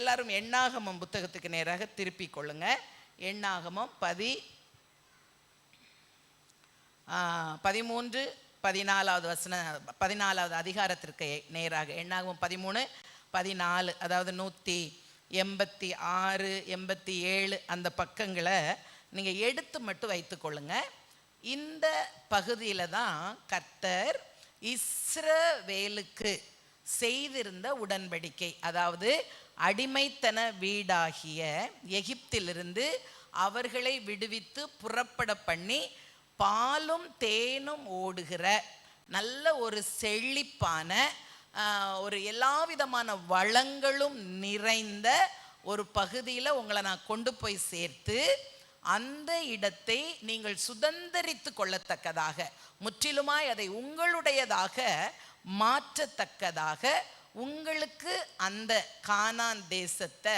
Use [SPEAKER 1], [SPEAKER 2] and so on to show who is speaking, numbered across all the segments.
[SPEAKER 1] எல்லாரும் எண்ணாகமம் புத்தகத்துக்கு நேராக திருப்பிக் கொள்ளுங்க. எண்ணாகமம் 13 14வது அதிகாரத்திற்கு நேராக. எண்ணாகமம் 13 14, அதாவது 186 87 அந்த பக்கங்களை நீங்கள் எடுத்து மட்டும் வைத்துக்கொள்ளுங்க. இந்த பகுதியில் தான் கர்த்தர் இஸ்ரவேலுக்கு செய்திருந்த உடன்படிக்கை, அதாவது அடிமைத்தன வீடாகிய எகிப்திலிருந்து அவர்களை விடுவித்து புறப்பட பண்ணி பாலும் தேனும் ஓடுகிற நல்ல ஒரு செழிப்பான ஒரு எல்லா விதமான வளங்களும் நிறைந்த ஒரு பகுதியில் உங்களை நான் கொண்டு போய் சேர்த்து அந்த இடத்தை நீங்கள் சுதந்தரித்து கொள்ளத்தக்கதாக, முற்றிலுமாய் அதை உங்களுடையதாக மாற்றத்தக்கதாக உங்களுக்கு அந்த கானான் தேசத்தை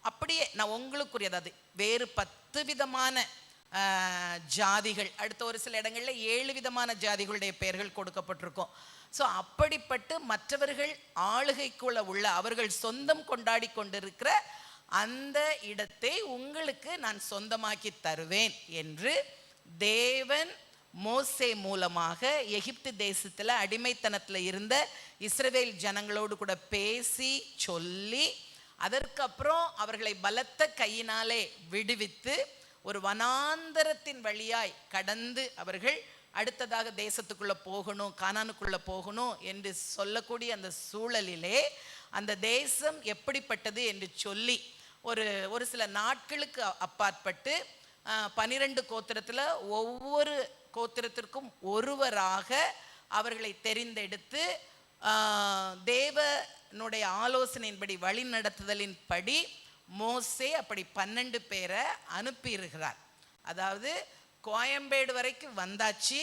[SPEAKER 1] அப்படியே நான் உங்களுக்குரியது. அது வேறு 10 விதமான ஜாதிகள், அடுத்த ஒரு சில இடங்களில் 7 விதமான ஜாதிகளுடைய பெயர்கள் கொடுக்கப்பட்டிருக்கும். ஸோ அப்படிப்பட்டு மற்றவர்கள் ஆளுகைக்குள்ள உள்ள அவர்கள் சொந்தம் கொண்டாடி கொண்டிருக்கிற அந்த இடத்தை உங்களுக்கு நான் சொந்தமாக்கி தருவேன் என்று தேவன் மோசே மூலமாக எகிப்து தேசத்தில் அடிமைத்தனத்தில் இருந்த இஸ்ரவேல் ஜனங்களோடு கூட பேசி சொல்லி, அதற்கப்புறம் அவர்களை பலத்த கையினாலே விடுவித்து ஒரு வனாந்தரத்தின் வழியாய் கடந்து அவர்கள் அடுத்ததாக தேசத்துக்குள்ளே போகணும், கானானுக்குள்ளே போகணும் என்று சொல்லக்கூடிய அந்த சூழலிலே அந்த தேசம் எப்படிப்பட்டது என்று சொல்லி ஒரு சில நாட்களுக்கு அப்பாற்பட்டு 12 கோத்திரத்தில் ஒவ்வொரு கோத்திரத்திற்கும் ஒருவராக அவர்களை தெரிந்தெடுத்து தேவனுடைய ஆலோசனையின்படி வழி நடத்துதலின்படி மோசே அப்படி 12 பேரை அனுப்பியிருக்கிறார். அதாவது கோயம்பேடு வரைக்கும் வந்தாச்சு.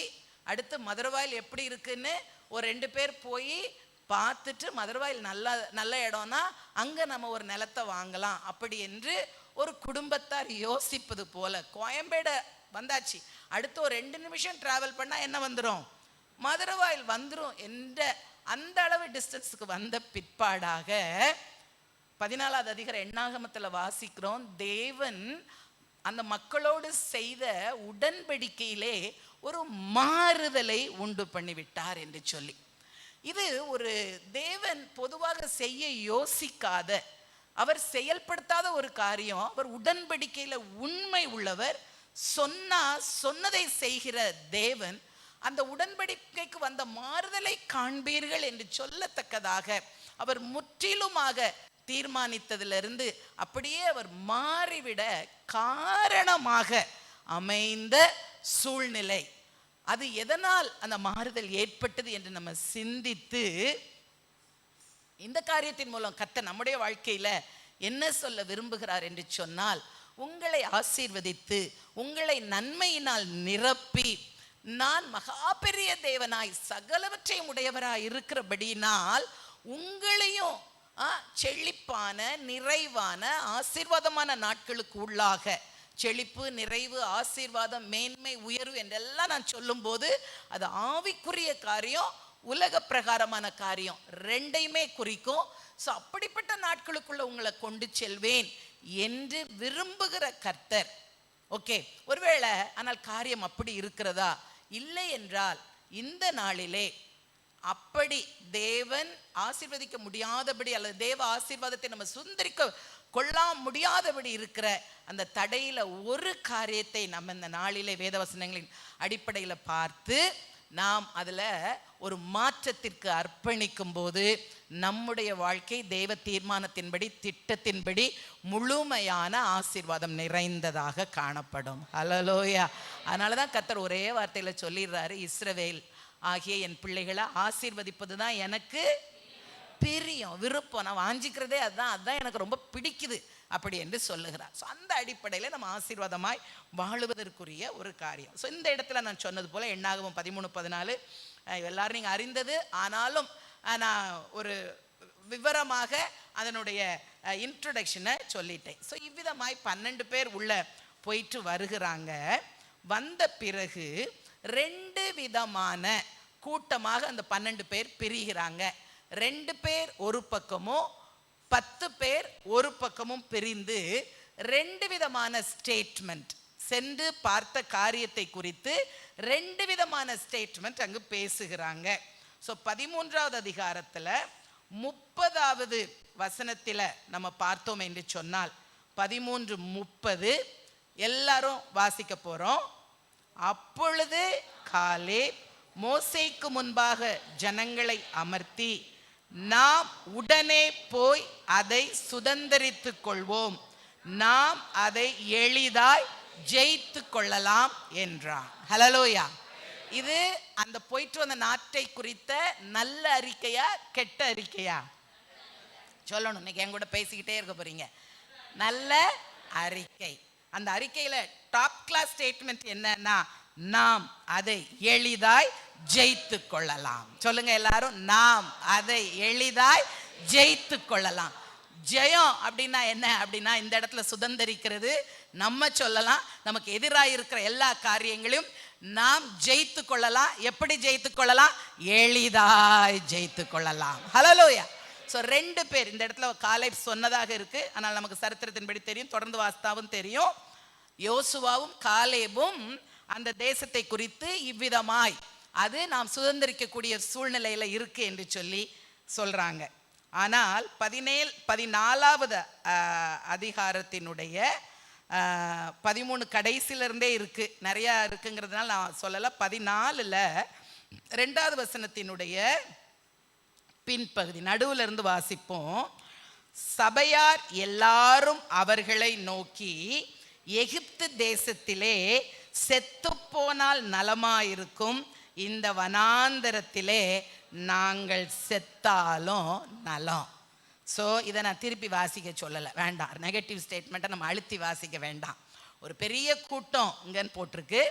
[SPEAKER 1] அடுத்து மதுரவாயில் எப்படி இருக்குன்னு ஒரு 2 பேர் போய் பார்த்துட்டு மதுரவாயில் நல்ல இடம்னா அங்கே நம்ம ஒரு நிலத்தை வாங்கலாம் அப்படி என்று ஒரு குடும்பத்தார் யோசிப்பது போல கோயம்பேடு வந்தாச்சு. அடுத்து ஒரு 2 நிமிஷம் டிராவல் பண்ணால் என்ன வந்துடும், மதுரவாயில் வந்துடும் என்ற அந்த அளவு டிஸ்டன்ஸுக்கு வந்த பிற்பாடாக 14வது அதிகார எண்ணாகமத்தில் வாசிக்கிறோம், தேவன் அந்த மக்களோடு செய்த உடன்படிக்கையிலே ஒரு மாறுதலை உண்டு பண்ணிவிட்டார் என்று சொல்லி. இது ஒரு தேவன் பொதுவாக செய்ய யோசிக்காத, அவர் செயல்படுத்தாத ஒரு காரியம். அவர் உடன்படிக்கையில் உண்மை உள்ளவர், சொன்னதை செய்கிற தேவன். அந்த உடன்படிக்கைக்கு வந்த மாறுதலை காண்பீர்கள் என்று சொல்லத்தக்கதாக அவர் முற்றிலுமாக தீர்மானித்ததிலிருந்து அப்படியே அவர் மாறிவிட காரணமாக அமைந்த சூழ்நிலை. அது எதனால் அந்த மாறுதல் ஏற்பட்டது என்று நம்ம சிந்தித்து இந்த காரியத்தின் மூலம் கர்த்தர் நம்முடைய வாழ்க்கையில என்ன சொல்ல விரும்புகிறார் என்று சொன்னால், உங்களை ஆசீர்வதித்து உங்களை நன்மையினால் நிரப்பி நான் மகா பெரிய தேவனாய் சகலவற்றையும் உடையவராய் இருக்கிறபடியினால் உங்களையும் செழிப்பான நிறைவான ஆசீர்வாதமான நாட்களுக்கு உள்ளாக, செழிப்பு நிறைவு ஆசீர்வாதம் மேன்மை உயர்வு என்றெல்லாம் நான் சொல்லும்போது அது ஆவிக்குரிய காரியம், உலக பிரகாரமான காரியம், ரெண்டையுமே குறிக்கும். ஸோ அப்படிப்பட்ட நாட்களுக்குள்ள உங்களை கொண்டு செல்வேன் என்று விரும்புகிற கர்த்தர். ஓகே, ஒருவேளை ஆனால் காரியம் அப்படி இருக்கிறதா? இல்லை என்றால் இந்த நாளிலே அப்படி தேவன் ஆசீர்வதிக்க முடியாதபடி அல்லது தேவ ஆசீர்வாதத்தை நம்ம சுந்தரிக்க கொள்ள முடியாதபடி இருக்கிற அந்த தடையில ஒரு காரியத்தை நம்ம இந்த நாளிலே வேதவசனங்களின் அடிப்படையில் பார்த்து நாம் அதில் ஒரு மாற்றத்திற்கு அர்ப்பணிக்கும் போது நம்முடைய வாழ்க்கை தேவ தீர்மானத்தின்படி திட்டத்தின்படி முழுமையான ஆசீர்வாதம் நிறைந்ததாக காணப்படும். ஹல்லேலூயா. அதனால தான் கர்த்தர் ஒரே வார்த்தையில் சொல்லிடுறாரு, இஸ்ரவேல் ஆகிய என் பிள்ளைகளை ஆசீர்வதிப்பது தான் எனக்கு பிரியம், விருப்பம், நான் வாஞ்சிக்கிறதே அதுதான் எனக்கு ரொம்ப பிடிக்குது அப்படி என்று சொல்லுகிறார். ஸோ அந்த அடிப்படையில் நம்ம ஆசீர்வாதமாய் வாழுவதற்குரிய ஒரு காரியம். ஸோ இந்த இடத்துல நான் சொன்னது போல் எண்ணாகமம் 13-14 எல்லாரும் நீங்கள் அறிந்தது. ஆனாலும் நான் ஒரு விவரமாக அதனுடைய இன்ட்ரொடக்ஷனை சொல்லிட்டேன். ஸோ இவ்விதமாய் 12 பேர் உள்ள போயிட்டு வருகிறாங்க. வந்த பிறகு 2 விதமான கூட்டமாக அந்த 12 பேர் பிரிகிறாங்க. 2 பேர் ஒரு பக்கமும் 10 பேர் ஒரு பக்கமும் பிரிந்து 2 விதமான ஸ்டேட்மெண்ட், சென்று பார்த்த காரியத்தை குறித்து 2 விதமான ஸ்டேட்மெண்ட் அங்கு பேசுகிறாங்க. ஸோ 13வது அதிகாரத்தில் 30வது வசனத்தில் நம்ம பார்த்தோம் என்று சொன்னால் 13:30 எல்லாரும் வாசிக்க போறோம். அப்பொழுது காலேப் மோசேக்கு முன்பாக ஜனங்களை அமர்த்தி, நாம் உடனே போய் அதை சுதந்தரித்துக் கொள்வோம், நாம் அதை எளிதாய் ஜெயித்து கொள்ளலாம் என்றான். ஹல்லேலூயா. இது அந்த போயிட்டு வந்த நாட்டை குறித்த நல்ல அறிக்கையா கெட்ட அறிக்கையா? சொல்லணும். இன்னைக்கு என் கூட பேசிக்கிட்டே இருக்க போறீங்க. நல்ல அறிக்கை. அந்த அறிக்கையில டாப் கிளாஸ் ஸ்டேட்மெண்ட் என்னன்னா, நாம் அதை எளிதாய் ஜெயித்து கொள்ளலாம். சொல்லுங்க எல்லாரும், நாம் அதை எளிதாய் ஜெயித்து கொள்ளலாம். ஜெயம் அப்படின்னா என்ன அப்படின்னா, இந்த இடத்துல சுதந்தரிக்கிறது. நம்ம சொல்லலாம், நமக்கு எதிராக இருக்கிற எல்லா காரியங்களையும் நாம் ஜெயித்து கொள்ளலாம். எப்படி ஜெயித்து கொள்ளலாம்? எளிதாய் ஜெயித்து கொள்ளலாம். ஹல்லேலூயா. ஸோ 2 பேர் இந்த இடத்துல காலேப் சொன்னதாக இருக்கு. ஆனால் நமக்கு சரித்திரத்தின்படி தெரியும், தொடர்ந்து வாஸ்தாவும் தெரியும். யோசுவாவும் காலேபும் அந்த தேசத்தை குறித்து இவ்விதமாய் அது நாம் சுதந்திரிக்கக்கூடிய சூழ்நிலையில இருக்கு என்று சொல்லி சொல்றாங்க. ஆனால் 14வது அதிகாரத்தினுடைய 13 கடைசியிலிருந்தே இருக்கு, நிறைய இருக்குங்கிறதுனால நான் சொல்லல. 14ல் 2வது வசனத்தினுடைய பின்பகுதி நடுவில் இருந்து வாசிப்போம். சபையார் எல்லாரும் அவர்களை நோக்கி, எகிப்து தேசத்திலே செத்து போனால் நலமாயிருக்கும், இந்த வனாந்தரத்திலே நாங்கள் செத்தாலும் நலம். ஸோ இதை நான் திருப்பி வாசிக்க சொல்லலை, வேண்டாம். நெகட்டிவ் ஸ்டேட்மெண்ட்டை நம்ம அழுத்தி வாசிக்க வேண்டாம். ஒரு பெரிய கூட்டம் இங்கன்னு போட்டிருக்கு.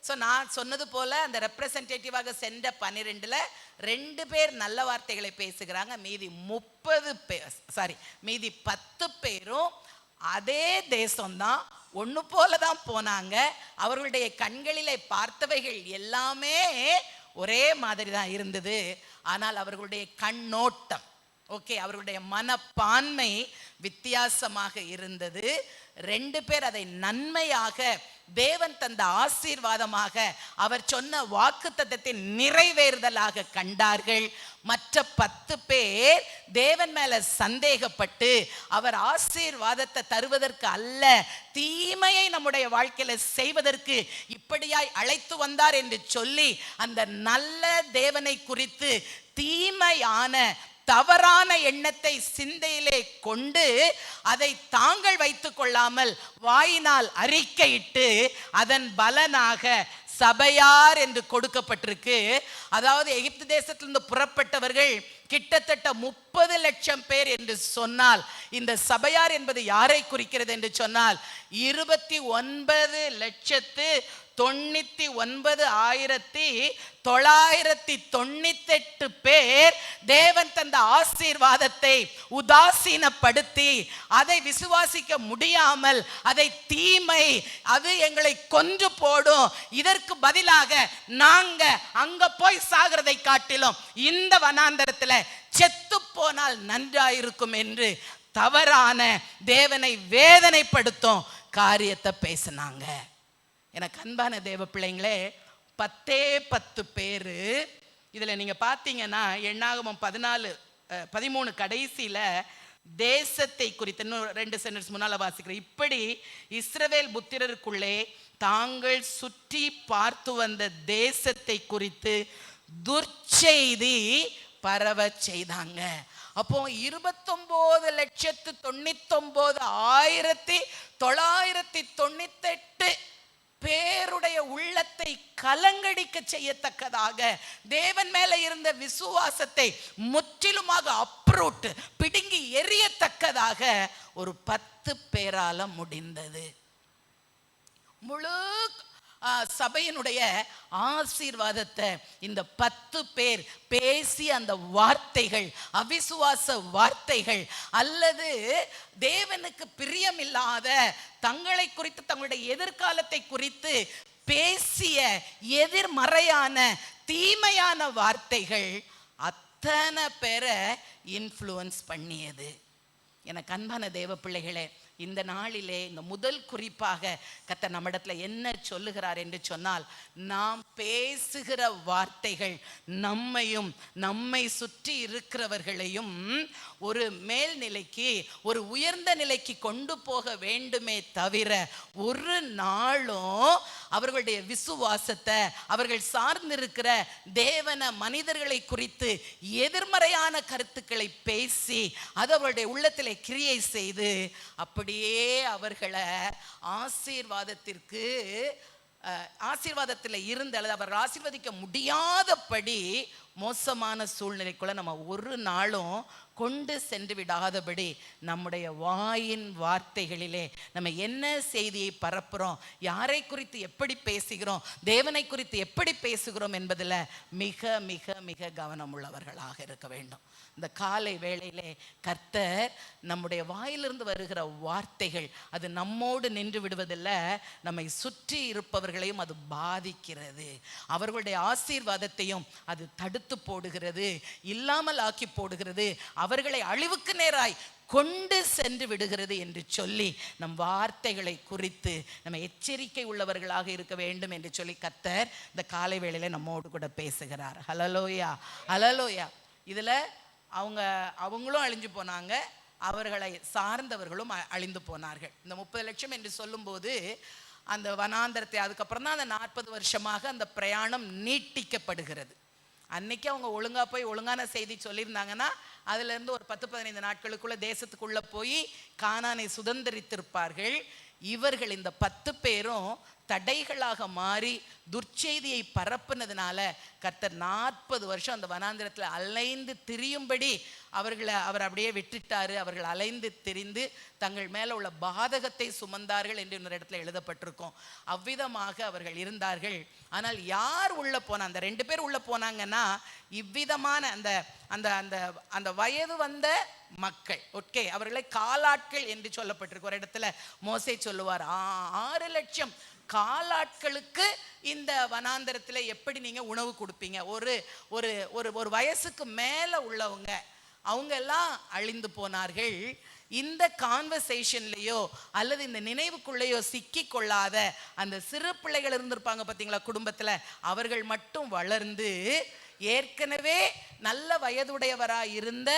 [SPEAKER 1] ஸோ நான் சொன்னது போல அந்த ரெப்ரசன்டேட்டிவாக சென்ற 12ல் 2 பேர் நல்ல வார்த்தைகளை பேசுகிறாங்க. மீதி 10 பேரும் அதே தேசம்தான், ஒன்று போல தான் போனாங்க. அவர்களுடைய கண்களிலே பார்த்தவைகள் எல்லாமே ஒரே மாதிரி தான் இருந்தது. ஆனால் அவர்களுடைய கண்ணோட்டம், ஓகே, அவர்களுடைய மனப்பான்மை வித்தியாசமாக இருந்தது. 2 பேர் அதை நன்மையாக, தேவன் தந்த ஆசீர்வாதமாக, அவர் சொன்ன வாக்குத்தத்தத்தின் நிறைவேறுதலாக கண்டார்கள். மற்ற 10 பேர் தேவன் மேல சந்தேகப்பட்டு, அவர் ஆசீர்வாதத்தை தருவதற்கு அல்ல, தீமையை நம்முடைய வாழ்க்கையில செய்வதற்கு இப்படியாய் அழைத்து வந்தார் என்று சொல்லி அந்த நல்ல தேவனை குறித்து தீமையான தவறான எண்ணத்தை சிந்தையிலே கொண்டு அதை தாங்கள் வைத்துக் கொள்ளாமல் வாயினால் அறிக்கையிட்டு அதன் பலனாக சபையார் என்று கொடுக்கப்பட்டிருக்கு. அதாவது எகிப்து தேசத்திலிருந்து புறப்பட்டவர்கள் கிட்டத்தட்ட 30 லட்சம் பேர் என்று சொன்னால், இந்த சபையார் என்பது யாரை குறிக்கிறது என்று சொன்னால் 29,99,998 பேர் தேவன் தந்த ஆசீர்வாதத்தை உதாசீனப்படுத்தி, அதை விசுவாசிக்க முடியாமல், அதை தீமை, அது எங்களை கொன்று போடும், இதற்கு பதிலாக நாங்க அங்க போய் சாகிறதை காட்டிலும் இந்த வனாந்தரத்தில் செத்து போனால் நன்றாயிருக்கும் என்று தவறான, தேவனை வேதனைப்படுத்தும் காரியத்தை பேசினாங்க. எனக்கு அன்பான தேவ பிள்ளைங்களே, 10 பேரு இதுல நீங்க பாத்தீங்கன்னா எண்ணாகமம் 13 கடைசியில தேசத்தை குறித்து இன்னும் 2 சென்டென்ஸ் முன்னால வாசிக்கிறேன். இப்படி இஸ்ரவேல் புத்திரருக்குள்ளே தாங்கள் சுற்றி பார்த்து வந்த தேசத்தை குறித்து துர்ச்செய்தி பரவ செய்தாங்க. அப்போ 29,99,998 பேருடைய உள்ளத்தை கலங்கடிக்க செய்யத்தக்கதாக, தேவன் மேல இருந்த விசுவாசத்தை முற்றிலுமாக அப்ரூட் பிடுங்கி எரியத்தக்கதாக ஒரு 10 பேரால முடிந்தது. முழு சபையினுடைய ஆசீர்வாதத்தை இந்த 10 பேர் பேசி, அந்த வார்த்தைகள் அவிசுவாச வார்த்தைகள் அல்லது தேவனுக்கு பிரியமில்லாத தங்களை குறித்து, தங்களுடைய எதிர்காலத்தை குறித்து பேசிய எதிர்மறையான தீமையான வார்த்தைகள் அத்தனை பேரை இன்ஃப்ளூயன்ஸ் பண்ணியது. எனக்கு அன்பான தேவ பிள்ளைகளே, இந்த நாளிலே இந்த முதல் குறிப்பாக கர்த்தர் நம்மிடத்துல என்ன சொல்லுகிறார் என்று சொன்னால், நாம் பேசுகிற வார்த்தைகள் நம்மையும் நம்மை சுற்றி இருக்கிறவர்களையும் ஒரு மேல்நிலைக்கு, ஒரு உயர்ந்த நிலைக்கு கொண்டு போக வேண்டுமே தவிர ஒரு நாளும் அவர்களுடைய விசுவாசத்தை, அவர்கள் சார்ந்திருக்கிற தேவன மனிதர்களை குறித்து எதிர்மறையான கருத்துக்களை பேசி அது அவருடைய உள்ளத்தில் கிரியை செய்து அப்படியே அவர்களை ஆசீர்வாதத்தில் இருந்து அல்லது அவர் ஆசீர்வதிக்க முடியாதபடி மோசமான சூழ்நிலைக்குள்ள நம்ம ஒரு நாளும் கொண்டு சென்று விடாதபடி நம்முடைய வாயின் வார்த்தைகளிலே நம்ம என்ன செய்தியை பரப்புகிறோம், யாரை குறித்து எப்படி பேசுகிறோம், தேவனை குறித்து எப்படி பேசுகிறோம் என்பதில் மிக மிக மிக கவனம் உள்ளவர்களாக இருக்க வேண்டும். இந்த காலை வேளையிலே கர்த்தர் நம்முடைய வாயிலிருந்து வருகிற வார்த்தைகள் அது நம்மோடு நின்று விடுவதில்லை, நம்மை சுற்றி இருப்பவர்களையும் அது பாதிக்கிறது. அவர்களுடைய ஆசீர்வாதத்தையும் அது தடுத்து போடுகிறது, இல்லாமல் ஆக்கி போடுகிறது, அவர்களை அழிவுக்கு நேராய் கொண்டு சென்று விடுகிறது என்று சொல்லி நம் வார்த்தைகளை குறித்து நம்ம எச்சரிக்கை உள்ளவர்களாக இருக்க வேண்டும் என்று சொல்லி கர்த்தர் இந்த காலை வேளையில நம்மோடு கூட பேசுகிறார். ஹல்லேலூயா, ஹல்லேலூயா. இதுல அவங்களும் அழிஞ்சு போனாங்க, அவர்களை சார்ந்தவர்களும் அழிந்து போனார்கள். இந்த 30 லட்சம் என்று சொல்லும்போது அந்த வனாந்தரத்தை, அதுக்கப்புறம் தான் அந்த 40 வருஷமாக அந்த பிரயாணம் நீட்டிக்கப்படுகிறது. அன்னைக்கு அவங்க ஒழுங்கா போய் ஒழுங்கான செய்தி சொல்லியிருந்தாங்கன்னா அதுல இருந்து ஒரு 10-15 நாட்களுக்குள்ள தேசத்துக்குள்ள போய் கானானை சுதந்திரித்திருப்பார்கள். இவர்கள் இந்த 10 பேரும் தடைகளாக மாறி துர்ச்செய்தியை பரப்புனதுனால கர்த்தர் 40 வருஷம் அந்த வனாந்திரத்தில் அலைந்து திரியும்படி அவர் அப்படியே விட்டுட்டாரு. அவர்கள் அலைந்து திரிந்து தங்கள் மேல உள்ள பாதகத்தை சுமந்தார்கள் என்று இன்னொரு இடத்துல எழுதப்பட்டிருக்கும். அவ்விதமாக அவர்கள் இருந்தார்கள். ஆனால் யார் உள்ள போனா, அந்த 2 பேர் உள்ள போனாங்கன்னா இவ்விதமான அந்த அந்த அந்த அந்த வயது வந்த மக்கள், ஓகே, அவர்களை காலாட்கள் என்று சொல்லப்பட்டிருக்கு. ஒரு இடத்துல மோசே சொல்லுவார், 6 லட்சம் காலாட்களுக்கு இந்த வனாந்தரத்தில் எப்படி நீங்க உணவு கொடுப்பீங்க? ஒரு ஒரு ஒரு வயசுக்கு மேல உள்ளவங்க அவங்க எல்லாம் அழிந்து போனார்கள். இந்த கான்வர்சேஷன்லையோ அல்லது இந்த நினைவுக்குள்ளேயோ சிக்கி கொள்ளாத அந்த சிறு பிள்ளைகள் இருந்திருப்பாங்க பார்த்தீங்களா குடும்பத்துல, அவர்கள் மட்டும் வளர்ந்து ஏற்கனவே நல்ல வயதுடையவராய் இருந்த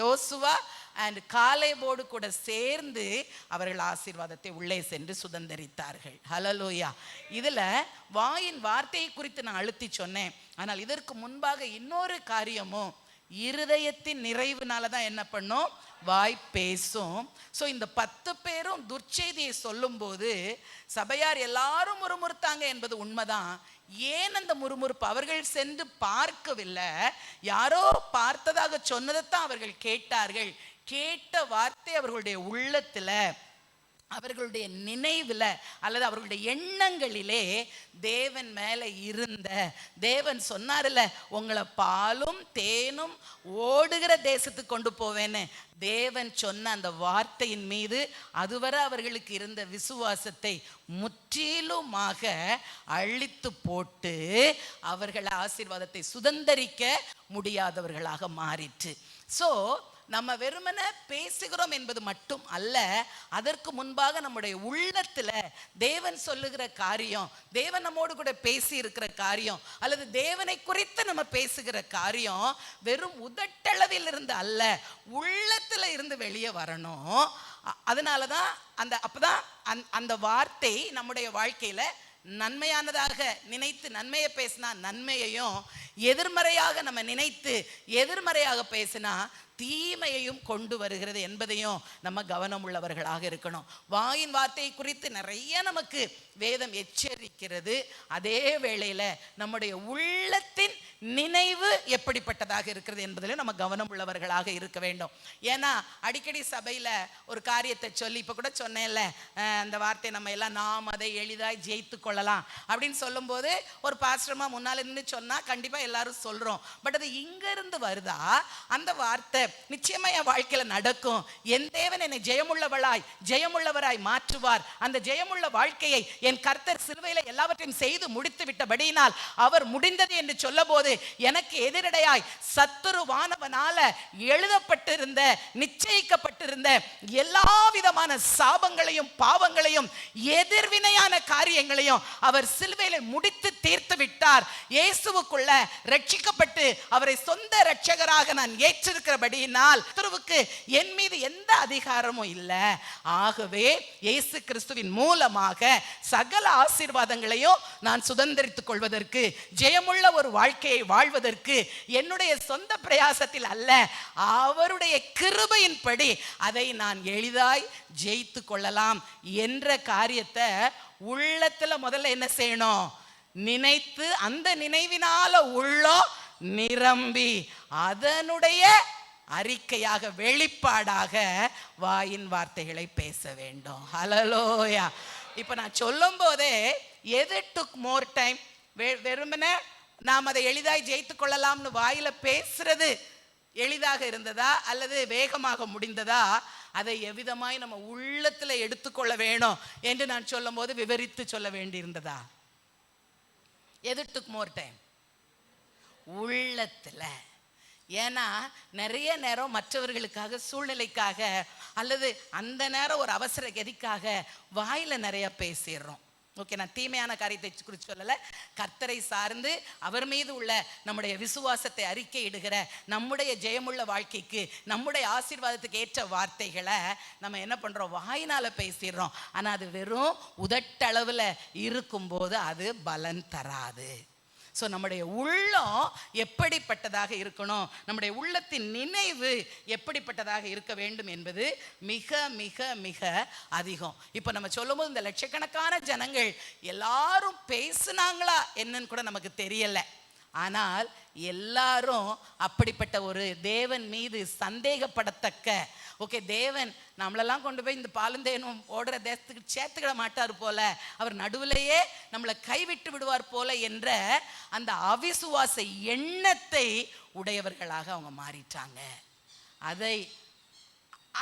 [SPEAKER 1] யோசுவா அண்ட் காலேபோடு கூட சேர்ந்து அவர்கள் ஆசீர்வாதத்தை உள்ளே சென்று சுதந்தரித்தார்கள். ஹல்லேலூயா. இதுல வாயின் வார்த்தையை குறித்து நான் அழுத்தி சொன்னேன். ஆனால் இதற்கு முன்பாக இன்னொரு காரியமும், இருதயத்தின் நிறைவுனால தான் என்ன பண்ணும், வாய் பேசும். ஸோ இந்த 10 பேரும் துர்ச்செய்தியை சொல்லும் போது சபையார் எல்லாரும் முறுமுறுத்தாங்க என்பது உண்மைதான். ஏன் அந்த முறுமுறுப்பு? அவர்கள் சென்று பார்க்கவில்லை, யாரோ பார்த்ததாக சொன்னதைத்தான் அவர்கள் கேட்டார்கள். கேட்ட வார்த்தை அவர்களுடைய உள்ளத்துல, அவர்களுடைய நினைவுல அல்லது அவர்களுடைய எண்ணங்களிலே தேவன் மேல இருந்த, தேவன் சொன்னார்ல உங்களை பாலும் தேனும் ஓடுகிற தேசத்துக்கு கொண்டு போவேன்னு, தேவன் சொன்ன அந்த வார்த்தையின் மீது அதுவரை அவர்களுக்கு இருந்த விசுவாசத்தை முற்றிலுமாக அழித்து போட்டு அவர்கள் ஆசீர்வாதத்தை சுதந்தரிக்க முடியாதவர்களாக மாறிற்று. ஸோ நம்ம வெறுமனே பேசுகிறோம் என்பது மட்டும் அல்ல, அதற்கு முன்பாக நம்முடைய உள்ளத்துல தேவன் சொல்லுகிற காரியம், தேவன் நம்மோடு கூட பேசி இருக்கிற காரியம் அல்லது தேவனை குறித்து நம்ம பேசுகிற காரியம் வெறும் உதட்டளவில் இருந்து அல்ல, உள்ளத்துல இருந்து வெளியே வரணும். அதனாலதான் அப்பதான் அந்த வார்த்தை நம்முடைய வாழ்க்கையில நன்மையானதாக நினைத்து நன்மையை பேசினா நன்மையையும், எதிர்மறையாக நம்ம நினைத்து எதிர்மறையாக பேசினா தீமையையும் கொண்டு வருகிறது என்பதையும் நம்ம கவனம் உள்ளவர்களாக இருக்கணும். வாயின் வார்த்தையை குறித்து நிறைய நமக்கு வேதம் எச்சரிக்கிறது. அதே வேளையில நம்முடைய உள்ளத்தின் நினைவு எப்படிப்பட்டதாக இருக்கிறது என்பதில் நம்ம கவனம் உள்ளவர்களாக இருக்க வேண்டும். ஏன்னா அடிக்கடி சபையில ஒரு காரியத்தை சொல்லி, இப்ப கூட சொன்னேன்ல, அந்த வார்த்தை நம்ம எல்லாம் நாம் அதை எளிதாய் ஜெயித்து கொள்ளலாம் அப்படின்னு சொல்லும் போது ஒரு பாஸ்டர்மா முன்னால இருந்து சொன்னா கண்டிப்பா எல்லாரும் சொல்றோம். பட் அது இங்க இருந்து வருதா, அந்த வார்த்தை நிச்சயமா என் வாழ்க்கையில நடக்கும். என் தேவன் என்னை ஜெயமுள்ளவராய் மாற்றுவார். அந்த ஜெயமுள்ள வாழ்க்கையை என் கர்த்தர் சிலுவையில எல்லாவற்றையும் செய்து முடித்து விட்டபடியினால் அவர் முடிந்தது என்று சொல்ல போது எனக்கு எதிரடையாய் சத்துருவானவனால எழுதப்பட்டிருந்த நிச்சயிக்கப்பட்டிருந்த எல்லா விதமான சாபங்களையும் பாவங்களையும் எதிர்வினையான காரியங்களையும் அவர் சிலுவையில முடித்து தீர்த்து விட்டார். இயேசுவுக்குள்ள ரட்சிக்கப்பட்டு அவரை சொந்த ரட்சகராக நான் ஏற்றிருக்கிறபடியினால் சத்துருவுக்கு என் மீது எந்த அதிகாரமும் இல்லை. ஆகவே இயேசு கிறிஸ்துவின் மூலமாக சகல ஆசீர்வாதங்களையும் நான் சுதந்திரித்துக் கொள்வதற்கு, ஜெயமுள்ள ஒரு வாழ்க்கையை வாழ்வதற்கு என்னுடைய சொந்த பிரயாசத்தில் அல்ல, அவருடைய கிருபையின்படி அதை நான் எளிதாய் ஜெயித்து கொள்ளலாம் என்ற காரியத்தை உள்ளத்துல முதல்ல என்ன செய்யணும்? நினைத்து அந்த நினைவினால உள்ளம் நிரம்பி அதனுடைய அறிக்கையாக வெளிப்பாடாக வாயின் வார்த்தைகளை பேச வேண்டும். ஹல்லேலூயா. இப்ப நான் சொல்லும் போதே எது டுக் மோர் டைம்? வெறுமனே நாம் அதை எளிதாய் ஜெயித்து கொள்ளலாம்னு வாயில பேசுறது எளிதாக இருந்ததா அல்லது வேகமாக முடிந்ததா? அதை எவ்விதமாய் நம்ம உள்ளத்துல எடுத்துக்கொள்ள வேணும் என்று நான் சொல்லும் போது விவரித்து சொல்ல வேண்டியிருந்ததா? எது டுக் மோர் டைம்? உள்ளத்துல. ஏன்னா நிறைய நேரம் மற்றவர்களுக்காக, சூழ்நிலைக்காக, அல்லது அந்த நேரம் ஒரு அவசர கதிக்காக வாயில நிறைய பேசிடுறோம். ஓகே, நான் தீமையான காரியத்தை குறித்து சொல்லலை. கர்த்தரை சார்ந்து அவர் மீது உள்ள நம்முடைய விசுவாசத்தை அறிக்கையிடுகிற நம்முடைய ஜெயமுள்ள வாழ்க்கைக்கு, நம்முடைய ஆசீர்வாதத்துக்கு ஏற்ற வார்த்தைகளை நம்ம என்ன பண்ணுறோம்? வாயினால் பேசிடுறோம். ஆனால் அது வெறும் உதட்டளவில் இருக்கும்போது அது பலன் தராது. ஸோ நம்முடைய உள்ளம் எப்படிப்பட்டதாக இருக்கணும், நம்முடைய உள்ளத்தின் நினைவு எப்படிப்பட்டதாக இருக்க வேண்டும் என்பது மிக மிக மிக அதிகம். இப்போ நம்ம சொல்லும்போது இந்த லட்சக்கணக்கான ஜனங்கள் எல்லாரும் பேசுனாங்களா என்னன்னு கூட நமக்கு தெரியலை. ஆனால் எல்லாரும் அப்படிப்பட்ட ஒரு தேவன் மீது சந்தேகப்படத்தக்க, ஓகே, தேவன் நம்மளெல்லாம் கொண்டு போய் இந்த பாலந்தேனும் ஓடுற தேசத்துக்கு சேர்த்துக்கிட மாட்டார் போல, அவர் நடுவிலேயே நம்மளை கைவிட்டு விடுவார் போல என்ற அந்த அவிசுவாச எண்ணத்தை உடையவர்களாக அவங்க மாறிட்டாங்க.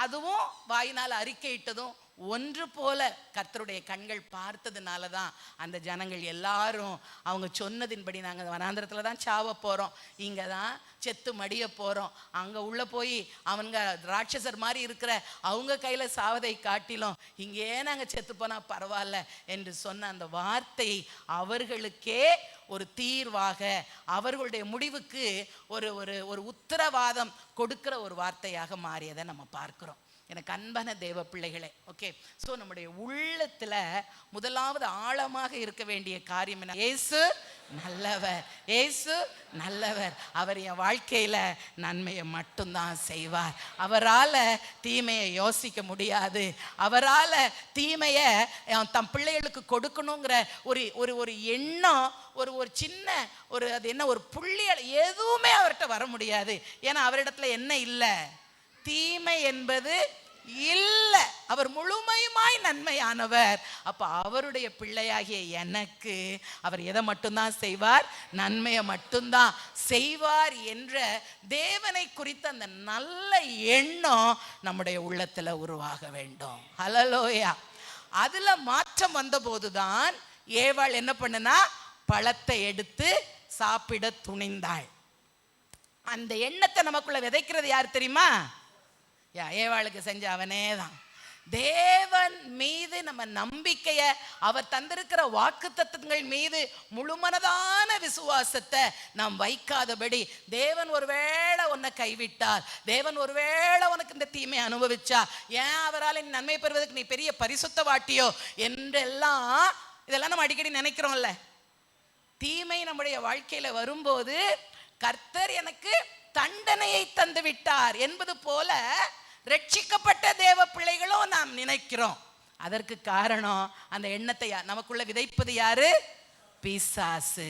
[SPEAKER 1] அதுவும் வாயினால் அறிக்கையிட்டதும் ஒன்று போல கர்த்தருடைய கண்கள் பார்த்ததுனால தான் அந்த ஜனங்கள் எல்லாரும் அவங்க சொன்னதின்படி நாங்கள் வனாந்திரத்தில் தான் சாவ போகிறோம், இங்கே தான் செத்து மடிய போகிறோம், அங்கே உள்ளே போய் அவங்க ராட்சசர் மாதிரி இருக்கிற அவங்க கையில் சாவதை காட்டிலும் இங்கே நாங்கள் செத்து போனால் பரவாயில்ல என்று சொன்ன அந்த வார்த்தை அவர்களுக்கே ஒரு தீர்வாக, அவர்களுடைய முடிவுக்கு ஒரு ஒரு உத்தரவாதம் கொடுக்கிற ஒரு வார்த்தையாக மாறியதை நம்ம பார்க்கிறோம். எனக்கு அன்பான தேவ பிள்ளைகளே, ஓகே, ஸோ நம்முடைய உள்ளத்துல முதலாவது ஆழமாக இருக்க வேண்டிய காரியம் என்ன? இயேசு நல்லவர், இயேசு நல்லவர். அவர் என் வாழ்க்கையில நன்மையை மட்டும்தான் செய்வார். அவரால் தீமையை யோசிக்க முடியாது. அவரால் தீமையை தம் பிள்ளைகளுக்கு கொடுக்கணுங்கிற ஒரு எண்ணம், ஒரு சின்ன அது என்ன, ஒரு புள்ளி எதுவுமே அவர்கிட்ட வர முடியாது. ஏன்னா அவரிடத்துல என்ன இல்லை? தீமை என்பது இல்லை. அவர் முழுமையுமாய் நன்மையானவர். அப்ப அவருடைய பிள்ளையாகிய எனக்கு அவர் எதை மட்டும்தான் செய்வார்? நன்மையை மட்டும்தான் செய்வார் என்ற தேவனை குறித்த அந்த நல்ல எண்ணம் நம்முடைய உள்ளத்துல உருவாக வேண்டும். ஹல்லேலூயா. அதுல மாற்றம் வந்த போதுதான் ஏவாள் என்ன பண்ணுனா, பழத்தை எடுத்து சாப்பிட துணிந்தாள். அந்த எண்ணத்தை நமக்குள்ள விதைக்கிறது யார் தெரியுமா? ஏவாளுக்கு செஞ்ச அவனே தான். தேவன் மீது நம்ம நம்பிக்கைய, அவர் தந்திருக்கிற வாக்குத்தத்தங்கள் மீது முழுமனதான விசுவாசத்தை நாம் வைக்காதபடி, தேவன் ஒருவேளை உன்னை கைவிட்டார், தேவன் ஒருவேளை உனக்கு இந்த தீமை அனுபவிச்சா, ஏன் அவரால் நன்மை பெறுவதற்கு நீ பெரிய பரிசுத்தவாட்டியோ என்றெல்லாம் இதெல்லாம் நம்ம அடிக்கடி நினைக்கிறோம்ல. தீமை நம்முடைய வாழ்க்கையில வரும்போது கர்த்தர் எனக்கு தண்டனையை தந்து விட்டார் என்பது போல ரட்சிக்கப்பட்ட தேவ பிள்ளைகளும் நாம் நினைக்கிறோம். அதற்கு காரணம் அந்த எண்ணத்தை நமக்குள்ள விதைப்பது யாரு? பிசாசு.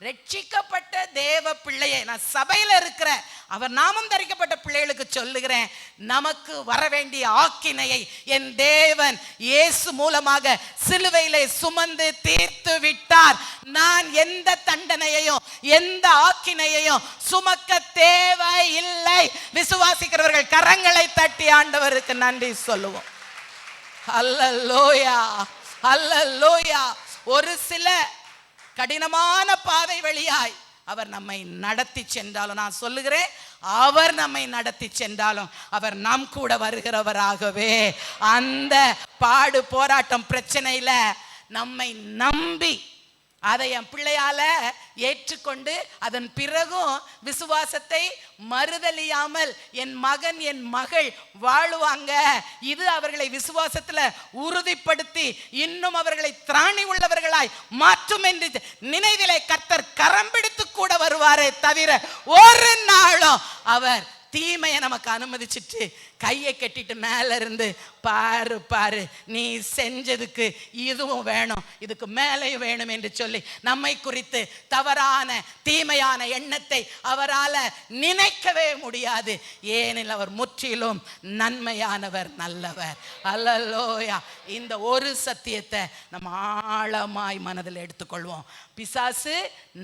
[SPEAKER 1] ரட்சிக்கப்பட்ட தேவ பிள்ளையை, நான் சபையில இருக்கிற அவர் நாமம் தரிக்கப்பட்ட பிள்ளைகளுக்கு சொல்லுகிறேன், நமக்கு வர வேண்டிய ஆக்கினையை என் தேவன் இயேசு மூலமாக சிலுவையிலே சுமந்து தீர்த்து விட்டார். நான் எந்த தண்டனையையும் எந்த ஆக்கினையையும் சுமக்க தேவையில்லை. விசுவாசிக்கிறவர்கள் கரங்களை தட்டி ஆண்டவருக்கு நன்றி சொல்லுவோம். அல்லேலூயா, அல்லேலூயா. ஒரு சில கடினமான பாதை வழியாய் அவர் நம்மை நடத்தி சென்றாலும், நான் சொல்லுகிறேன், அவர் நம்மை நடத்தி சென்றாலும் அவர் நம் கூட வருகிறவராகவே அந்த பாடு போராட்டம் பிரச்சனையில நம்மை நம்பி அதை என் பிள்ளையால ஏற்றுக்கொண்டு அதன் பிறகும் விசுவாசத்தை மறுதலியாமல் என் மகன் என் மகள் வாழுவாங்க. இது அவர்களை விசுவாசத்துல உறுதிப்படுத்தி இன்னும் அவர்களை திராணி உள்ளவர்களாய் மாற்றும் என்று நினைவிலே கர்த்தர் கரம் பிடித்து கூட வருவாரே தவிர ஒரு நாளும் அவர் தீமையை நமக்கு அனுமதிச்சுட்டு கையை கட்டிட்டு மேல இருந்து பாரு பாரு நீ செஞ்சதுக்கு இதுவும் வேணும், இதுக்கு மேலேயும் வேணும் என்று சொல்லி நம்மை குறித்து தவறான தீமையான எண்ணத்தை அவரால் நினைக்கவே முடியாது. ஏனில் அவர் முற்றிலும் நன்மையானவர், நல்லவர். அல்லேலூயா. இந்த ஒரு சத்தியத்தை நம்ம ஆழமாய் மனதில் எடுத்துக்கொள்வோம். பிசாசு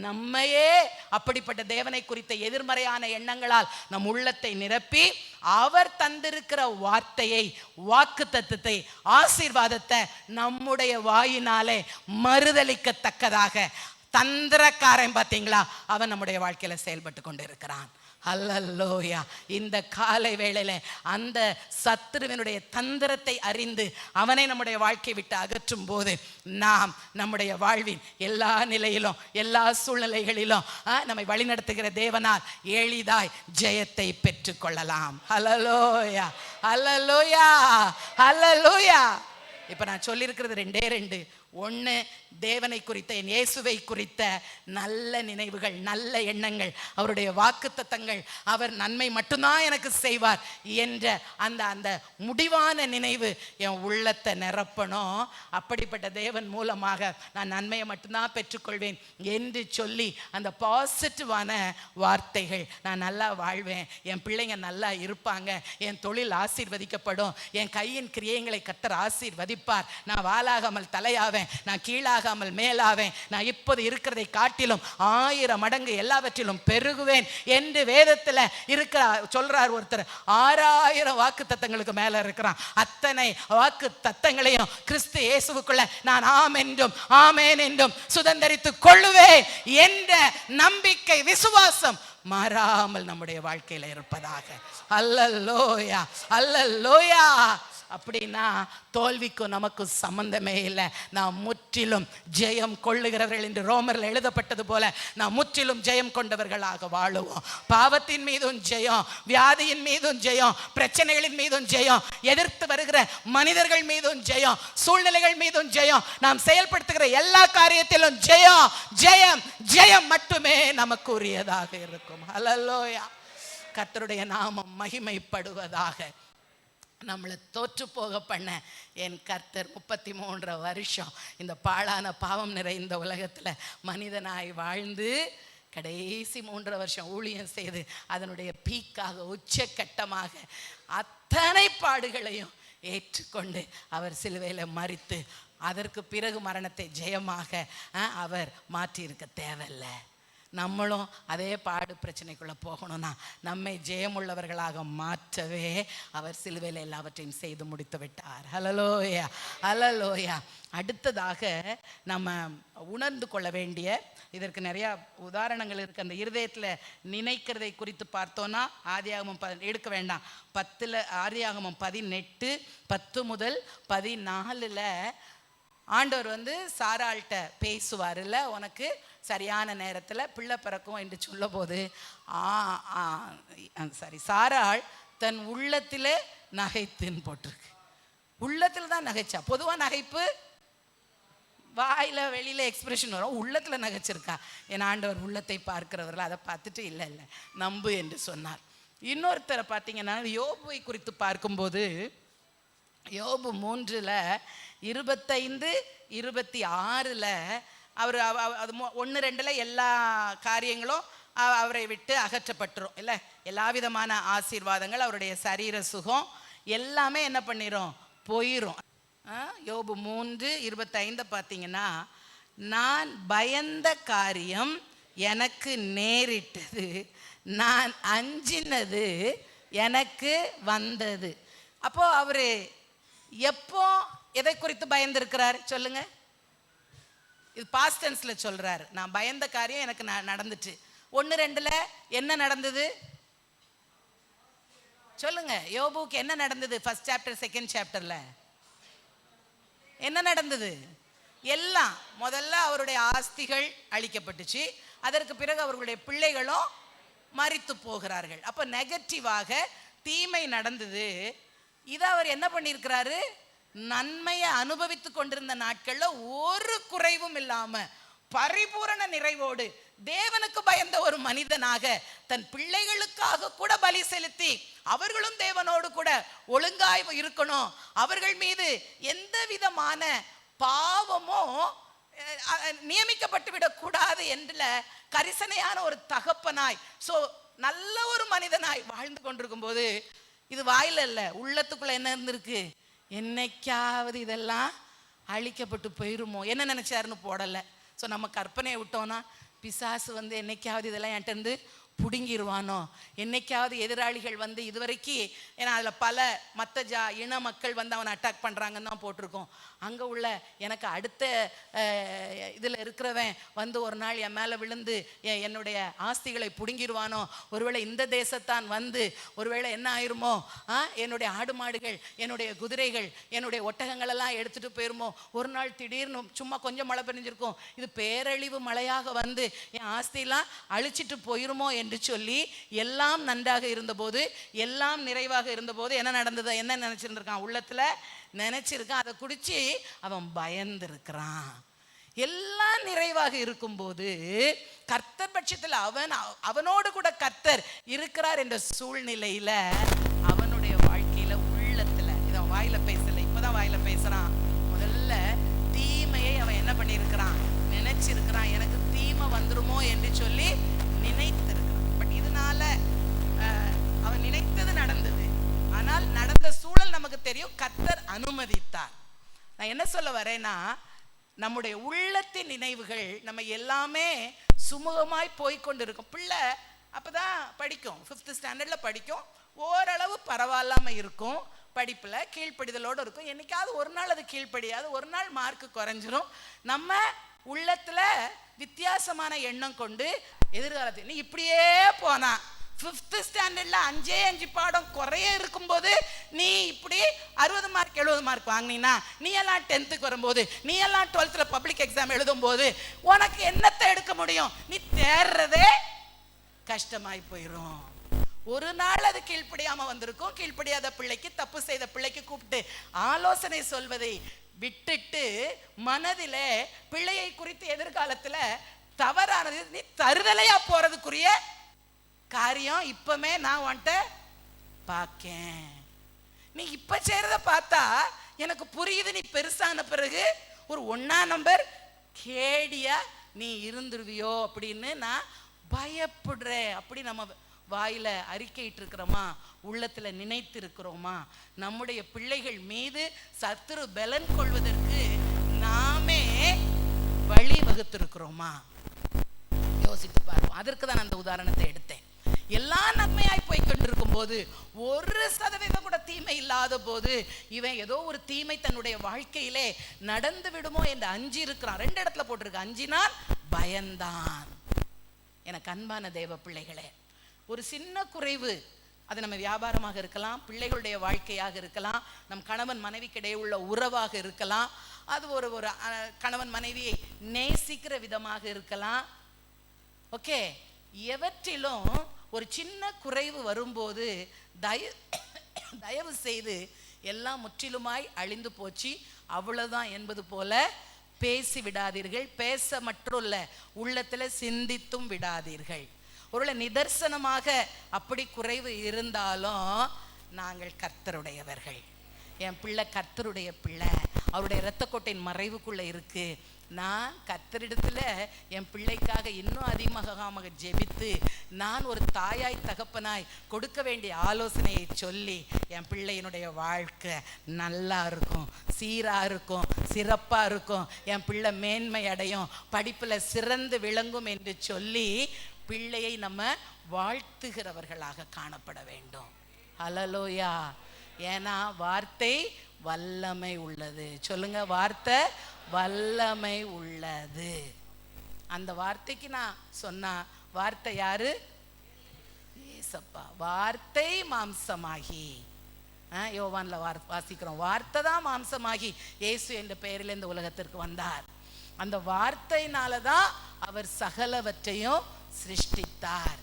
[SPEAKER 1] நம்மையே அப்படிப்பட்ட தேவனை குறித்த எதிர்மறையான எண்ணங்களால் நம் உள்ளத்தை நிரப்பி அவர் தந்திருக்கிற வார்த்தையை, வாக்கு தத்தத்தை, ஆசீர்வாதத்தை நம்முடைய வாயினாலே மறுதலிக்கத்தக்கதாக தந்திரக்காரன் பார்த்தீங்களா, அவன் நம்முடைய வாழ்க்கையில செயல்பட்டு கொண்டு இருக்கிறான். அல்லேலூயா. இந்த காலை வேளையில அந்த சத்துருவினுடைய தந்திரத்தை அறிந்து அவனை நம்முடைய வாழ்க்கை விட்டு அகற்றும் போது நாம் நம்முடைய வாழ்வின் எல்லா நிலையிலும் எல்லா சூழ்நிலைகளிலும் நம்மை வழிநடத்துகிற தேவனால் எளிதாய் ஜெயத்தை பெற்றுக் கொள்ளலாம். அல்லேலூயா, அல்லேலூயா, அல்லேலூயா. இப்ப நான் சொல்லியிருக்கிறது ரெண்டே ரெண்டு. ஒன்று, தேவனை குறித்த, என் இயேசுவை குறித்த நல்ல நினைவுகள், நல்ல எண்ணங்கள், அவருடைய வாக்குத்தத்தங்கள், அவர் நன்மை மட்டும்தான் எனக்கு செய்வார் என்ற அந்த அந்த முடிவான நினைவு என் உள்ளத்தை நிரப்பணும். அப்படிப்பட்ட தேவன் மூலமாக நான் நன்மையை மட்டும்தான் பெற்றுக்கொள்வேன் என்று சொல்லி அந்த பாசிட்டிவான வார்த்தைகள், நான் நல்லா வாழ்வேன், என் பிள்ளைங்க நல்லா இருப்பாங்க, என் தொழில் ஆசீர்வதிக்கப்படும், என் கையின் கிரியைகளை கர்த்தர் ஆசீர்வதிப்பார், நான் வாலாகாமல் தலையாவேன், நான் கீழாகாமல் மேலாவேன், நான் இப்போது இருக்கிறதை காட்டிலும் 1000 மடங்கு எல்லாவற்றிலும் பெருகுவேன் என்று வேதத்தில் இருக்கிற சொல்றார் ஒருத்தர். 6000 வாக்கு தத்தங்களுக்கு மேல இருக்கிறான். அத்தனை வாக்கு தத்தங்களையும் கிறிஸ்து இயேசுவுக்குள்ள நான் ஆம் என்றும் ஆமேன் என்றும் சுதந்தரித்துக் கொள்ளுவேன் என்ற நம்பிக்கை, விசுவாசம் மாறாமல் நம்முடைய வாழ்க்கையில இருப்பதாக. அல்லேலூயா, அல்லேலூயா. அப்படின்னா தோல்விக்கும் நமக்கும் சம்பந்தமே இல்லை. நாம் முற்றிலும் ஜெயம் கொள்ளுகிறவர்கள் என்று ரோமரில் எழுதப்பட்டது போல நாம் முற்றிலும் ஜெயம் கொண்டவர்களாக வாழுவோம். பாவத்தின் மீதும் ஜெயம், வியாதியின் மீதும் ஜெயம், பிரச்சனைகளின் மீதும் ஜெயம், எதிர்த்து வருகிற மனிதர்கள் மீதும் ஜெயம், சூழ்நிலைகள் மீதும் ஜெயம், நாம் செயல்படுத்துகிற எல்லா காரியத்திலும் ஜெயம், ஜெயம், ஜெயம் மட்டுமே நமக்கு உரியதாக இருக்கும். அல்லேலூயா. கர்த்தருடைய நாமம் மகிமைப்படுவதாக. நம்மளை தோற்று போக பண்ண என் கர்த்தர் 33 வருஷம் இந்த பாழான பாவம் நிறைந்த உலகத்தில் மனிதனாய் வாழ்ந்து கடைசி 3 வருஷம் ஊழியம் செய்து அதனுடைய பீக்காக, உச்சக்கட்டமாக அத்தனை பாடுகளையும் ஏற்றுக்கொண்டு அவர் சிலுவையில் மரித்து அதற்கு பிறகு மரணத்தை ஜெயமாக அவர் மாற்றியிருக்க தேவையில்லை. நம்மளும் அதே பாடு பிரச்சனைக்குள்ளே போகணும்னா நம்மை ஜெயமுள்ளவர்களாக மாற்றவே அவர் சிலுவையில் எல்லாவற்றையும் செய்து முடித்து விட்டார். ஹல்லேலூயா, ஹல்லேலூயா. அடுத்ததாக நம்ம உணர்ந்து கொள்ள வேண்டிய, இதற்கு நிறையா உதாரணங்கள் இருக்குது. அந்த இருதயத்தில் நினைக்கிறதை குறித்து பார்த்தோன்னா ஆதியாகமம் எடுக்க வேண்டாம், 10 ஆதியாகமம் 18 10 முதல் 14 ஆண்டவர் சாராள்கிட்ட பேசுவார். இல்லை, உனக்கு சரியான நேரத்தில் பிள்ளை பிறக்கும் என்று சொல்ல போது சாராள் தன் உள்ளத்தில் நகைத்துன்னு போட்டிருக்கு. உள்ளத்தில் தான் நகைச்சா. பொதுவாக நகைப்பு வாயில் வெளியில் எக்ஸ்பிரஷன் வரும், உள்ளத்தில் நகைச்சிருக்கா. என் ஆண்டவர் உள்ளத்தை பார்க்கிறவர்கள் அதை பார்த்துட்டு இல்லை இல்லை நம்பு என்று சொன்னார். இன்னொருத்தரை பார்த்தீங்கன்னா யோபுவை குறித்து பார்க்கும்போது யோபு 3:25-26 அவர் அது 1-2 எல்லா காரியங்களும் அவரை விட்டு அகற்றப்பட்டுரும் இல்லை. எல்லா விதமான ஆசீர்வாதங்கள், அவருடைய சரீர சுகம் எல்லாமே என்ன பண்ணிரும், போயிரும். யோபு 3:25 பார்த்தீங்கன்னா, நான் பயந்த காரியம் எனக்கு நேரிட்டது, நான் அஞ்சினது எனக்கு வந்தது. அப்போ அவரு எப்போ எதை குறித்து பயந்திருக்கிறார் சொல்லுங்க? இது பாஸ்ட் டென்ஸ்ல சொல்றாரு. நான் பயந்த காரியம் எனக்கு நடந்துச்சு. 1-2 என்ன நடந்தது சொல்லுங்க? யோபுக்கு என்ன நடந்தது? ஃபர்ஸ்ட் சாப்டர், செகண்ட் சாப்டர்ல என்ன நடந்தது? எல்லாம் முதல்ல அவருடைய ஆஸ்திகள் அழிக்கப்பட்டுச்சு. அதற்கு பிறகு அவர்களுடைய பிள்ளைகளும் மரித்து போகிறார்கள். அப்ப நெகட்டிவாக தீமை நடந்தது. இதை அவர் என்ன பண்ணியிருக்கிறாரு? நன்மையை அனுபவித்து கொண்டிருந்த நாட்கள்ல ஒரு குறைவும் இல்லாம பரிபூரண நிறைவோடு தேவனுக்கு பயந்த ஒரு மனிதனாக தன் பிள்ளைகளுக்காக கூட பலி செலுத்தி, அவர்களும் தேவனோடு கூட ஒழுங்காய் இருக்கணும், அவர்கள் மீது எந்த விதமான பாவமோ நியமிக்கப்பட்டு விடக்கூடாது என்ற கரிசனையான ஒரு தகப்பனாய், சோ நல்ல ஒரு மனிதனாய் வாழ்ந்து கொண்டிருக்கும் போது, இது வாயில இல்ல, உள்ளத்துக்குள்ள என்ன இருந்திருக்கு? என்னைக்காவது இதெல்லாம் அழிக்கப்பட்டு போயிருமோ, என்ன நினைச்சாருன்னு போடல. ஸோ நம்ம கற்பனையை விட்டோம்னா, பிசாசு வந்து என்னைக்காவது இதெல்லாம் என்கிட்ட இருந்து பிடுங்கிடுவானோ, என்னைக்காவது எதிராளிகள் வந்து இதுவரைக்கும், ஏன்னா அதில் பல மற்ற இன மக்கள் வந்து அவனை அட்டாக் பண்ணுறாங்கன்னு தான் போட்டிருக்கோம். அங்கே உள்ள எனக்கு அடுத்த இதில் இருக்கிறவன் வந்து ஒரு நாள் என் மேலே விழுந்து என்னுடைய ஆஸ்திகளை பிடுங்கிடுவானோ, ஒருவேளை இந்த தேசத்தான் வந்து ஒருவேளை என்ன ஆயிருமோ, என்னுடைய ஆடு மாடுகள், என்னுடைய குதிரைகள், என்னுடைய ஒட்டகங்களெல்லாம் எடுத்துகிட்டு போயிருமோ, ஒரு நாள் திடீர்னு சும்மா கொஞ்சம் மழை பெஞ்சிருக்கும், இது பேரழிவு மழையாக வந்து என் ஆஸ்தியெல்லாம் அழிச்சிட்டு போயிருமோ என்று சொல்லி, எல்லாம் நன்றாக இருந்தபோது, எல்லாம் நிறைவாக இருந்தபோது என்ன நடந்தது? என்ன நினைச்சிருந்திருக்கான்? உள்ளத்துல நினைச்சிருக்கான். அதை குடிச்சு அவன் பயந்திருக்கிறான். எல்லாம் நிறைவாக இருக்கும்போது கர்த்தர் பட்சத்தில் அவனோடு கூட கர்த்தர் இருக்கிறார் என்ற சூழ்நிலையில அவனுடைய வாழ்க்கையில உள்ளத்துல, இதை வாயில பேசல, இப்பதான் வாயில பேசுறான். முதல்ல தீமையை அவன் என்ன பண்ணியிருக்கிறான்? நினைச்சிருக்கிறான். எனக்கு தீமை வந்துருமோ என்று சொல்லி நினைத்திருக்கிறான். பட் இதனால அவன் நினைத்தது நடந்தது. ஆனால் நடந்த சூழல் நமக்கு தெரியும், கர்த்தர் அனுமதித்தார். நான் என்ன சொல்ல வரேன்னா, நம்முடைய உள்ளத்தின் நினைவுகள் நம்ம எல்லாமே சுமூகமாய் போய்கொண்டிருக்கும். பிள்ளை அப்பதான் படிக்கும், 5th ஸ்டாண்டர்ட்ல படிக்கும், ஓரளவு பரவாயில்லாம இருக்கும், படிப்புல கீழ்ப்படிதலோடு இருக்கும். என்னைக்காவது ஒரு நாள் அது கீழ்ப்படியாது, ஒரு நாள் மார்க் குறைஞ்சிரும். நம்ம உள்ளத்துல வித்தியாசமான எண்ணம் கொண்டு எதிர்காலத்தில் நீ இப்படியே போனா 5th ஸ்டாண்டர்ட்ல 5 பாடம் குறைய இருக்கும்போது நீ இப்படி 60 மார்க் 70 மார்க் வாங்கினா, நீ எல்லாம் 10th வரும்போது, நீ எல்லாம் 12th பப்ளிக் எக்ஸாம் எழுதும் போது உனக்கு என்னத்தை எடுக்க முடியும்? நீ தேர்றதே கஷ்டமாய் போயிடும். ஒரு நாள் அது கீழ்ப்படியாம வந்திருக்கும். கீழ்ப்படியாத பிள்ளைக்கு, தப்பு செய்த பிள்ளைக்கு கூப்பிட்டு ஆலோசனை சொல்வதை விட்டுட்டு மனதிலே பிள்ளையை குறித்து எதிர்காலத்துல தவறானது நீ தருதலையா போறதுக்குரிய காரியம் இப்பமே நான் வந்துட்ட பார்க்கேன். நீ இப்ப செய்யறத பார்த்தா எனக்கு புரியுது, நீ பெருசான பிறகு ஒரு 1ஆம் நம்பர் கேடியா நீ இருந்துருவியோ அப்படின்னு நான் பயப்படுறேன். அப்படி நம்ம வாயில அறிக்கையிட்டு இருக்கிறோமா? உள்ளத்துல நினைத்து இருக்கிறோமா? நம்முடைய பிள்ளைகள் மீது சத்துரு பலன் கொள்வதற்கு நாமே வழி வகுத்திருக்கிறோமா? யோசித்து பார்ப்போம். அதற்கு தான் அந்த உதாரணத்தை எடுத்தேன். எல்லாம் நன்மையாய் போய் கொண்டிருக்கும் போது, 1% கூட தீமை இல்லாத போது, இவன் ஏதோ ஒரு தீமை தன்னுடைய வாழ்க்கையிலே நடந்து விடுமோ என்று அஞ்சி இருக்கிறான். 2 இடத்துல போட்டிருக்கு, அஞ்சினான், பயந்தான். எனக்கு அன்பான தேவ பிள்ளைகளே, ஒரு சின்ன குறைவு, அது நம்ம வியாபாரமாக இருக்கலாம், பிள்ளைகளுடைய வாழ்க்கையாக இருக்கலாம், நம் கணவன் மனைவிக்கிடையே உள்ள உறவாக இருக்கலாம், அது ஒரு கணவன் மனைவியை நேசிக்கிற விதமாக இருக்கலாம். ஓகே, எவற்றிலும் ஒரு சின்ன குறைவு வரும்போது தயவு செய்து எல்லாம் முற்றிலுமாய் அழிந்து போச்சு அவ்வளவுதான் என்பது போல பேசி விடாதீர்கள். பேச மட்டுமல்ல, உள்ளத்துல சிந்தித்தும் விடாதீர்கள். ஒருவேளை நிதர்சனமாக அப்படி குறைவு இருந்தாலும் நாங்கள் கர்த்தருடையவர்கள். என் பிள்ளை கர்த்தருடைய பிள்ளை, அவருடைய இரத்த கோட்டையின் மறைவுக்குள்ள இருக்கு. நான் கர்த்தரிடத்துல என் பிள்ளைக்காக இன்னும் அதிகமாக ஜெபித்து நான் ஒரு தாயாய் தகப்பனாய் கொடுக்க வேண்டிய ஆலோசனையை சொல்லி என் பிள்ளையினுடைய வாழ்க்கை நல்லா இருக்கும், சீரா இருக்கும், சிறப்பா இருக்கும், என் பிள்ளை மேன்மை அடையும், படிப்புல சிறந்து விளங்கும் என்று சொல்லி பிள்ளையை நம்ம வாழ்த்துகிறவர்களாக காணப்பட வேண்டும். ஹல்லேலூயா. ஏன்னா வார்த்தை வல்லமை உள்ளது. சொல்லுங்க, வார்த்தை வல்லமை உள்ளது. அந்த வார்த்தைக்கு நான் சொன்னா, வார்த்தை யாரு? ஏசப்பா. வார்த்தை மாம்சமாகி, யோவான்ல வாசிக்கிறோம், வார்த்தை தான் மாம்சமாகி இயேசு என்ற பெயரில் இந்த உலகத்திற்கு வந்தார். அந்த வார்த்தையினால தான் அவர் சகலவற்றையும் சிருஷ்டித்தார்.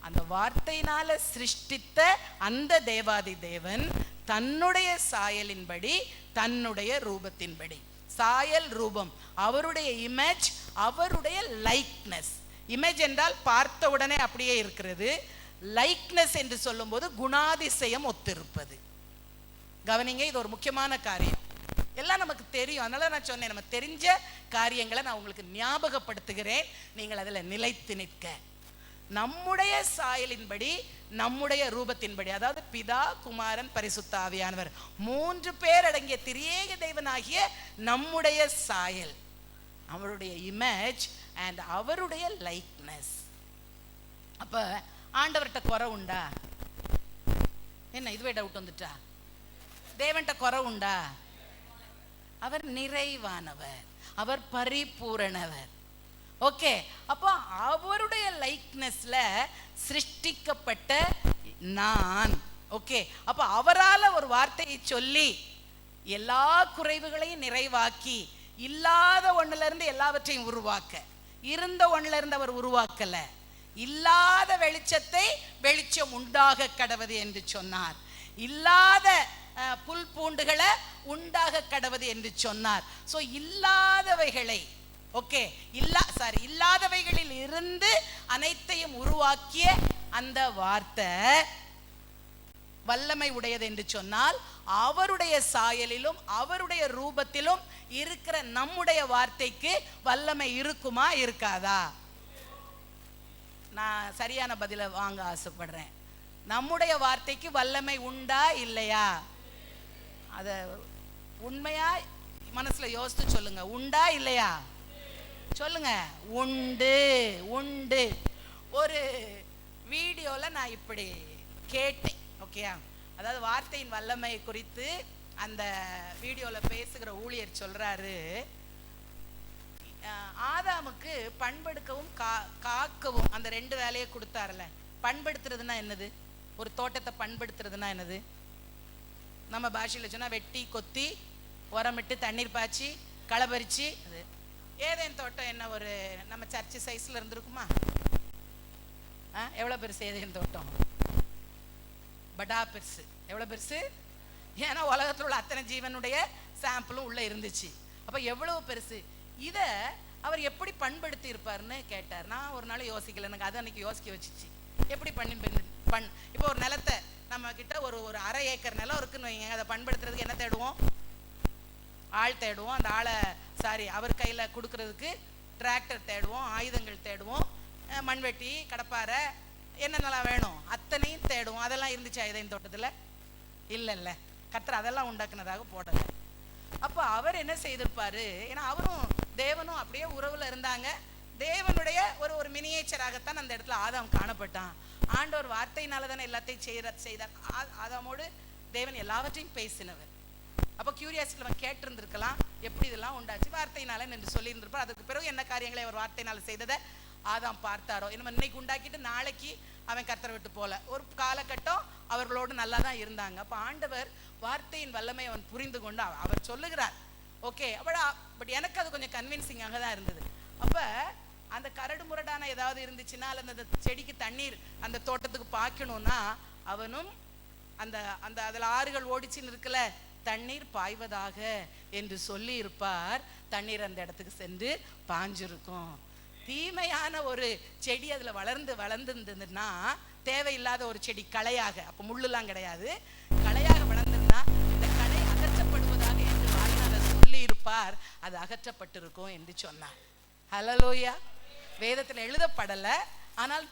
[SPEAKER 1] அந்த வார்த்தையினால சிருஷ்டித்த அந்த தேவாதி தேவன் தன்னுடைய சாயலின்படி, தன்னுடைய ரூபத்தின்படி, சாயல் ரூபம், அவருடைய இமேஜ், அவருடைய லைக்னஸ். இமேஜ் என்றால் பார்த்த உடனே அப்படியே இருக்கிறது. லைக்னஸ் என்று சொல்லும் போது குணாதிசயம் ஒத்திருப்பது. கவனிங்க, இது ஒரு முக்கியமான காரியம். எல்லாம் நமக்கு தெரியும், அதனால நான் சொன்னேன், நம்ம தெரிஞ்ச காரியங்களை நான் உங்களுக்கு ஞாபகப்படுத்துகிறேன், நீங்கள் அதில் நிலைத்து நிற்க. நம்முடைய சாயலின்படி, நம்முடைய ரூபத்தின்படி, அதாவது பிதா, குமாரன், பரிசுத்த ஆவியானவர், 3 பேர் அடங்கிய திரியேக தேவனாகிய நம்முடைய சாயல், அவருடைய இமேஜ் அண்ட் அவருடைய லைக்னஸ். அப்ப ஆண்டவர்கிட்ட குறை உண்டா? என்ன இதுவே டவுட் வந்துட்டா? தேவன்கிட்ட குறை உண்டா? அவர் நிறைவானவர், அவர் பரிபூரணவர். ஓகே, அப்போ அவருடைய லைக்னஸ்ல சிருஷ்டிக்கப்பட்ட நான். ஓகே, அப்போ அவரால் ஒரு வார்த்தையை சொல்லி எல்லா குறைவுகளையும் நிறைவாக்கி, இல்லாத ஒண்ணுல இருந்து எல்லாவற்றையும் உருவாக்க, இருந்த ஒண்ணுல இருந்து அவர் உருவாக்கல. இல்லாத வெளிச்சத்தை வெளிச்சம் உண்டாக கடவது என்று சொன்னார். இல்லாத புல் பூண்டுகளை உண்டாக கடவது என்று சொன்னார். சோ இல்லாதவைகளை, ஓகே, இல்லாதவைகளில் இருந்து அனைத்தையும் உருவாக்கிய அந்த வார்த்தை வல்லமை உடையது என்று சொன்னால், அவருடைய சாயலிலும் அவருடைய ரூபத்திலும் இருக்கிற நம்முடைய வார்த்தைக்கு வல்லமை இருக்குமா இருக்காதா? நான் சரியான பதில வாங்க ஆசைப்படுறேன். நம்முடைய வார்த்தைக்கு வல்லமை உண்டா இல்லையா? அத உண்மையா மனசுல யோசித்து சொல்லுங்க. உண்டா இல்லையா? சொல்லுங்க. உண்டு, உண்டு. ஒரு வீடியோல நான் இப்படி கேட்டேன், ஓகேயா? அதாவது வார்த்தையின் வல்லமை குறித்து அந்த வீடியோல பேசுகிற ஊழியர் சொல்றாரு, ஆதாமுக்கு பண்பெடுக்கவும் காக்கவும் அந்த 2 வேலையை கொடுத்தாருல. பண்படுத்துறதுன்னா என்னது? ஒரு தோட்டத்தை பண்படுத்துறதுன்னா என்னது? நம்ம பாஷையில் சொன்னா வெட்டி, கொத்தி, உரமிட்டு, தண்ணீர் பாய்ச்சி, களபறிச்சு. அது ஏதேன் தோட்டம் என்ன ஒரு நம்ம சர்ச்சு சைஸ்ல இருந்திருக்குமா? எவ்வளவு பெருசு ஏதேன் தோட்டம்? படா பெருசு. எவ்வளவு பெருசு? ஏன்னா உலகத்தில் உள்ள அத்தனை ஜீவனுடைய சாம்பிளும் உள்ள இருந்துச்சு. அப்ப எவ்வளவு பெருசு. இத அவர் எப்படி பண்படுத்தி இருப்பாருன்னு கேட்டார். நான் ஒரு நாள் யோசிக்கல, எனக்கு அது அன்னைக்கு யோசிக்க வச்சுச்சு. எப்படி இப்போ ஒரு நிலத்தை நம்ம கிட்ட ஒரு 1/2 ஏக்கர் நிலம் இருக்குன்னு வைங்க, அதை பண்படுத்துறதுக்கு என்ன தேடுவோம்? ஆள் தேடுவோம். அந்த ஆளை அவர் கையில கொடுக்கறதுக்கு டிராக்டர் தேடுவோம், ஆயுதங்கள் தேடுவோம், மண்வெட்டி, கடப்பாரை, என்னென்னலாம் வேணும் அத்தனையும் தேடுவோம். அதெல்லாம் இருந்துச்சு ஐதையும் தோட்டத்துல? இல்ல, கர்த்தர் அதெல்லாம் உண்டாக்குனதாக போடல. அப்ப அவர் என்ன செய்திருப்பாரு? ஏன்னா அவரும் தேவனும் அப்படியே உறவுல இருந்தாங்க. தேவனுடைய ஒரு மினியேச்சராகத்தான் அந்த இடத்துல ஆதாம் காணப்பட்டான். ஆண்டவர் வார்த்தையினால தானே எல்லாத்தையும் செய்தார். ஆதாமோடு தேவன் எல்லாவற்றையும் பேசினவர். அப்போ கியூரியாசிட்டி அவன் கேட்டிருந்திருக்கலாம், எப்படி இதெல்லாம் உண்டாச்சு? வார்த்தையினால என்று சொல்லி இருந்திருப்பார். அதுக்கு பிறகு என்ன காரியங்களை அவர் வார்த்தையினால செய்ததை ஆதாம் பார்த்தாரோ? இன்னும் இன்னைக்கு உண்டாக்கிட்டு நாளைக்கு அவன் கர்த்தரை விட்டு போல. ஒரு காலகட்டம் அவர்களோடு நல்லா தான் இருந்தாங்க. அப்போ ஆண்டவர் வார்த்தையின் வல்லமை அவன் புரிந்து கொண்டு அவர் சொல்லுகிறார். ஓகே, பட் எனக்கு அது கொஞ்சம் கன்வின்சிங்காக தான் இருந்தது. அப்போ அந்த கரடு முரடான ஏதாவது இருந்துச்சுன்னா, அல்லது அந்த செடிக்கு தண்ணீர் அந்த தோட்டத்துக்கு பாய்க்கணும்னா, அவனும் அந்த அந்த அதில் ஆறுகள் ஓடிச்சின்னு இருக்கல, தண்ணீர் பாய்வதாக என்று சொல்லி இருப்பார். தண்ணீர் அந்த இடத்துக்கு சென்று பாஞ்சிருக்கும். தீமையான ஒரு செடி அதுல வளர்ந்து இருந்ததுன்னா, தேவையில்லாத ஒரு செடி களையாக, அப்ப முள்ளுலாம் கிடையாது, களையாக வளர்ந்துருந்தா இந்த களை அதை பார், அது அகற்றப்பட்டிருக்கும் என்று சொன்னார். ஹல்லேலூயா. வேதத்தில் எழுதப்படலை, ஆனால்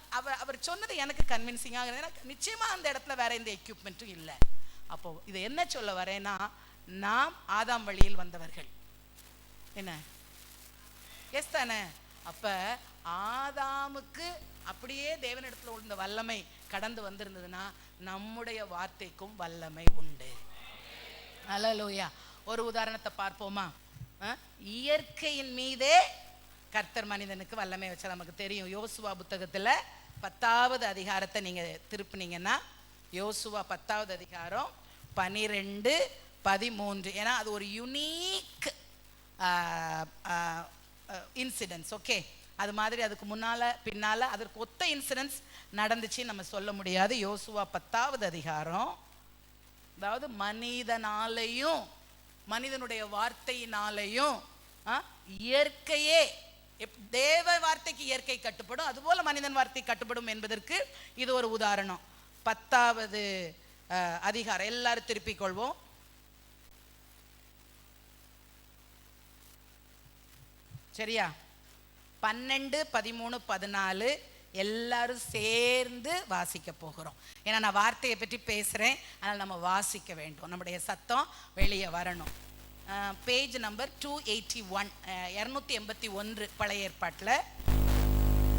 [SPEAKER 1] அவர் சொன்னது எனக்கு கன்வின்சிங்காக. எனக்கு நிச்சயமா அந்த இடத்துல வேற எந்த எக்யூப்மெண்ட்டும் இல்லை. அப்போ இது என்ன சொல்ல வரேன்னா, நாம் ஆதாம் வழியில் வந்தவர்கள். என்ன எஸ் தானே? அப்ப ஆதாமுக்கு அப்படியே தேவனிடத்துல உள்ள வல்லமை கடந்து வந்திருந்ததுன்னா நம்முடைய வார்த்தைக்கும் வல்லமை உண்டு. ஹல்லேலூயா. ஒரு உதாரணத்தை பார்ப்போமா? இயற்கையின் மீதே கர்த்தர் மனிதனுக்கு வல்லமை வச்சா நமக்கு தெரியும். யோசுவா புத்தகத்துல 10வது அதிகாரத்தை நீங்க திருப்பினீங்கன்னா, யோசுவா 10வது அதிகாரம் 12, 13. ஏன்னா அது ஒரு யுனீக் இன்சிடென்ட்ஸ். ஓகே, அது மாதிரி அதுக்கு முன்னால பின்னால அதற்கு ஒத்த இன்சிடென்ட்ஸ் நடந்துச்சு நம்ம சொல்ல முடியாது. யோசுவா 10வது அதிகாரம், அதாவது மனிதனாலையும் மனிதனுடைய வார்த்தையினாலையும் இயற்கையே, தேவ வார்த்தைக்கு இயற்கை கட்டுப்படும், அதுபோல மனிதன் வார்த்தை கட்டுப்படும் என்பதற்கு இது ஒரு உதாரணம். 10வது அதிகாரம் எல்லாரும் திருப்பிக் கொள்வோம். சரியா? 12, 13, 14 எல்லாரும் சேர்ந்து வாசிக்க போகிறோம். ஏன்னா நான் வார்த்தையை பற்றி பேசுறேன், அதனால் நம்ம வாசிக்க வேண்டும், நம்முடைய சத்தம் வெளியே வரணும். பேஜ் நம்பர் 281, 281 பழைய ஏற்பாட்டில்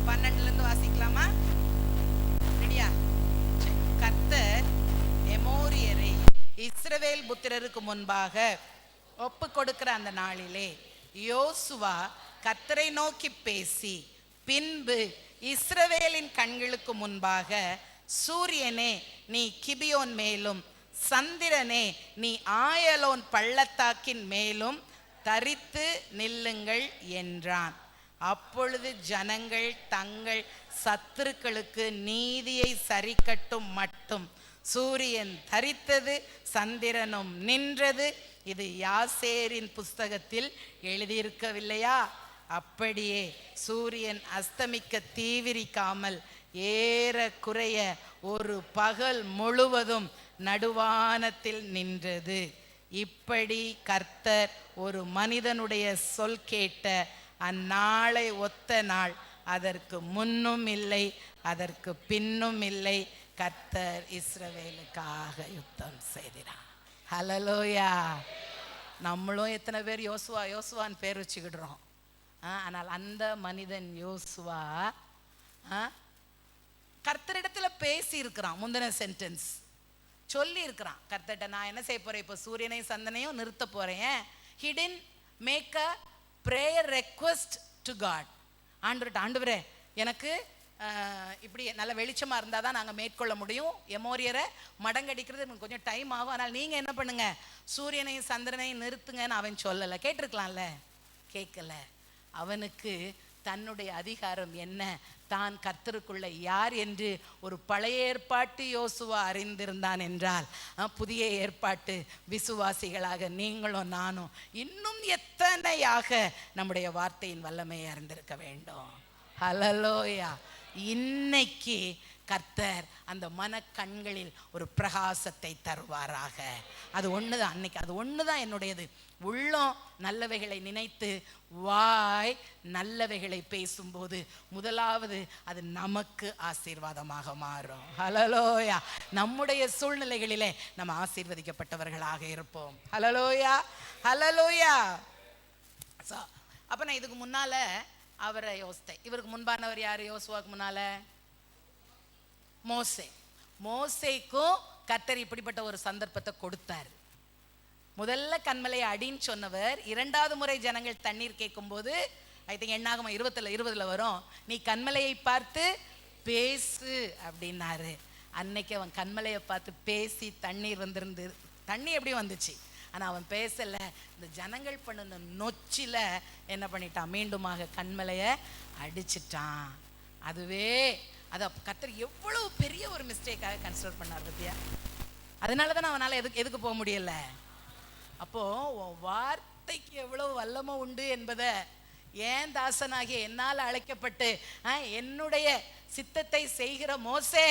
[SPEAKER 1] 12லேருந்து வாசிக்கலாமா? ரெடியா? கர்த்தர் எமோரியரை இஸ்ரவேல் புத்திரருக்கு முன்பாக ஒப்பு கொடுக்கிற அந்த நாளிலே யோசுவா கர்த்தரை நோக்கி பேசி, பின்பு இஸ்ரவேலின் கண்களுக்கு முன்பாக, சூரியனே நீ கிபியோன் மேலும், சந்திரனே நீ ஆயலோன் பள்ளத்தாக்கின் மேலும் தரித்து நில்லுங்கள் என்றான். அப்பொழுது ஜனங்கள் தங்கள் சத்துருக்களுக்கு நீதியை சரிக்கட்டும் மட்டும் சூரியன் தரித்தது, சந்திரனும் நின்றது. இது யாசேரின் புஸ்தகத்தில் எழுதியிருக்கவில்லையா? அப்படியே சூரியன் அஸ்தமிக்க தீவிரிக்காமல் ஏறக்குறைய ஒரு பகல் முழுவதும் நடுவானத்தில் நின்றது. இப்படி கர்த்தர் ஒரு மனிதனுடைய சொல் கேட்ட அந்நாளை ஒத்த நாள் அதற்கு முன்னும் இல்லை, அதற்கு பின்னும் இல்லை. கர்த்தர் இஸ்ரவேலுக்காக யுத்தம் செய்கிறார். ஹல்லேலூயா. நம்மளும் எத்தனை பேர் யோசுவா யோசுவான்னு பேர் வச்சுக்கிடுறோம். ஆனால் அந்த மனிதன் யோசுவா கர்த்தரிடத்துல பேசி இருக்கிறான். முந்தின சென்டென்ஸ் சொல்லி இருக்கிறான், கர்த்தர்ட்ட நான் என்ன செய்ய போறேன், இப்போ சூரியனையும் சந்தனையும் நிறுத்த போறேன். He didn't make a prayer request to God. ஆண்டவரே எனக்கு இப்படி நல்ல வெளிச்சமாக இருந்தால் தான் நாங்கள் மேற்கொள்ள முடியும், எமோரியரை மடங்கடிக்கிறது கொஞ்சம் டைம் ஆகும், ஆனால் நீங்கள் என்ன பண்ணுங்க, சூரியனையும் சந்திரனையும் நிறுத்துங்கன்னு அவன் சொல்லலை. கேட்டிருக்கலாம்ல, கேட்கல. அவனுக்கு தன்னுடைய அதிகாரம் என்ன, தான் கர்த்தருக்குள்ள யார் என்று ஒரு பழைய ஏற்பாட்டு யோசுவா அறிந்திருந்தான் என்றால், புதிய ஏற்பாட்டு விசுவாசிகளாக நீங்களும் நானும் இன்னும் எத்தனையாக நம்முடைய வார்த்தையின் வல்லமையை அறிந்திருக்க வேண்டும். ஹல்லேலூயா. இன்னைக்கு கர்த்தர் அந்த மனக்கண்களில் ஒரு பிரகாசத்தை தருவாராக. அது ஒண்ணுதான், அன்னைக்கு அது ஒண்ணுதான் என்னுடையது. உள்ளம் நல்லவைகளை நினைத்து வாய் நல்லவைகளை பேசும்போது முதலாவது அது நமக்கு ஆசீர்வாதமாக மாறும். ஹல்லேலூயா. நம்முடைய சூழ்நிலைகளிலே நம்ம ஆசீர்வதிக்கப்பட்டவர்களாக இருப்போம். ஹல்லேலூயா, ஹல்லேலூயா. அப்ப நான் இதுக்கு முன்னால அவரை யோசித்தேன். இவருக்கு முன்பானவர் யாரு? யோசுவாக்கு முன்னால மோசே. மோசேக்கும் கர்த்தர் இப்படிப்பட்ட ஒரு சந்தர்ப்பத்தை கொடுத்தார். முதல்ல கண்மலையை அடின்னு சொன்னவர், இரண்டாவது முறை ஜனங்கள் தண்ணீர் கேட்கும் போது, ஐ திங்க் என்னாகும் 20 வரும், நீ கண்மலையை பார்த்து பேசு அப்படின்னாரு. அன்னைக்கு அவன் கண்மலையை பார்த்து பேசி தண்ணீர் வந்திருந்து. தண்ணி எப்படி வந்துச்சு, ஆனால் அவன் பேசலை. இந்த ஜனங்கள் பண்ணின நொச்சில என்ன பண்ணிட்டான், மீண்டுமாக கண்மலையை அடிச்சிட்டான். அதுவே அதை கர்த்தர் எவ்வளவு பெரிய ஒரு மிஸ்டேக்காக கன்சிடர் பண்ணார் பத்தியா. அதனால தான் அவனால் எதுக்கு போக முடியல. அப்போ வார்த்தைக்கு எவ்வளவு வல்லமை உண்டு என்பதை ஏன் தாசனாகிய என்னால் அழைக்கப்பட்டு என்னுடைய சித்தத்தை செய்கிற மோசே,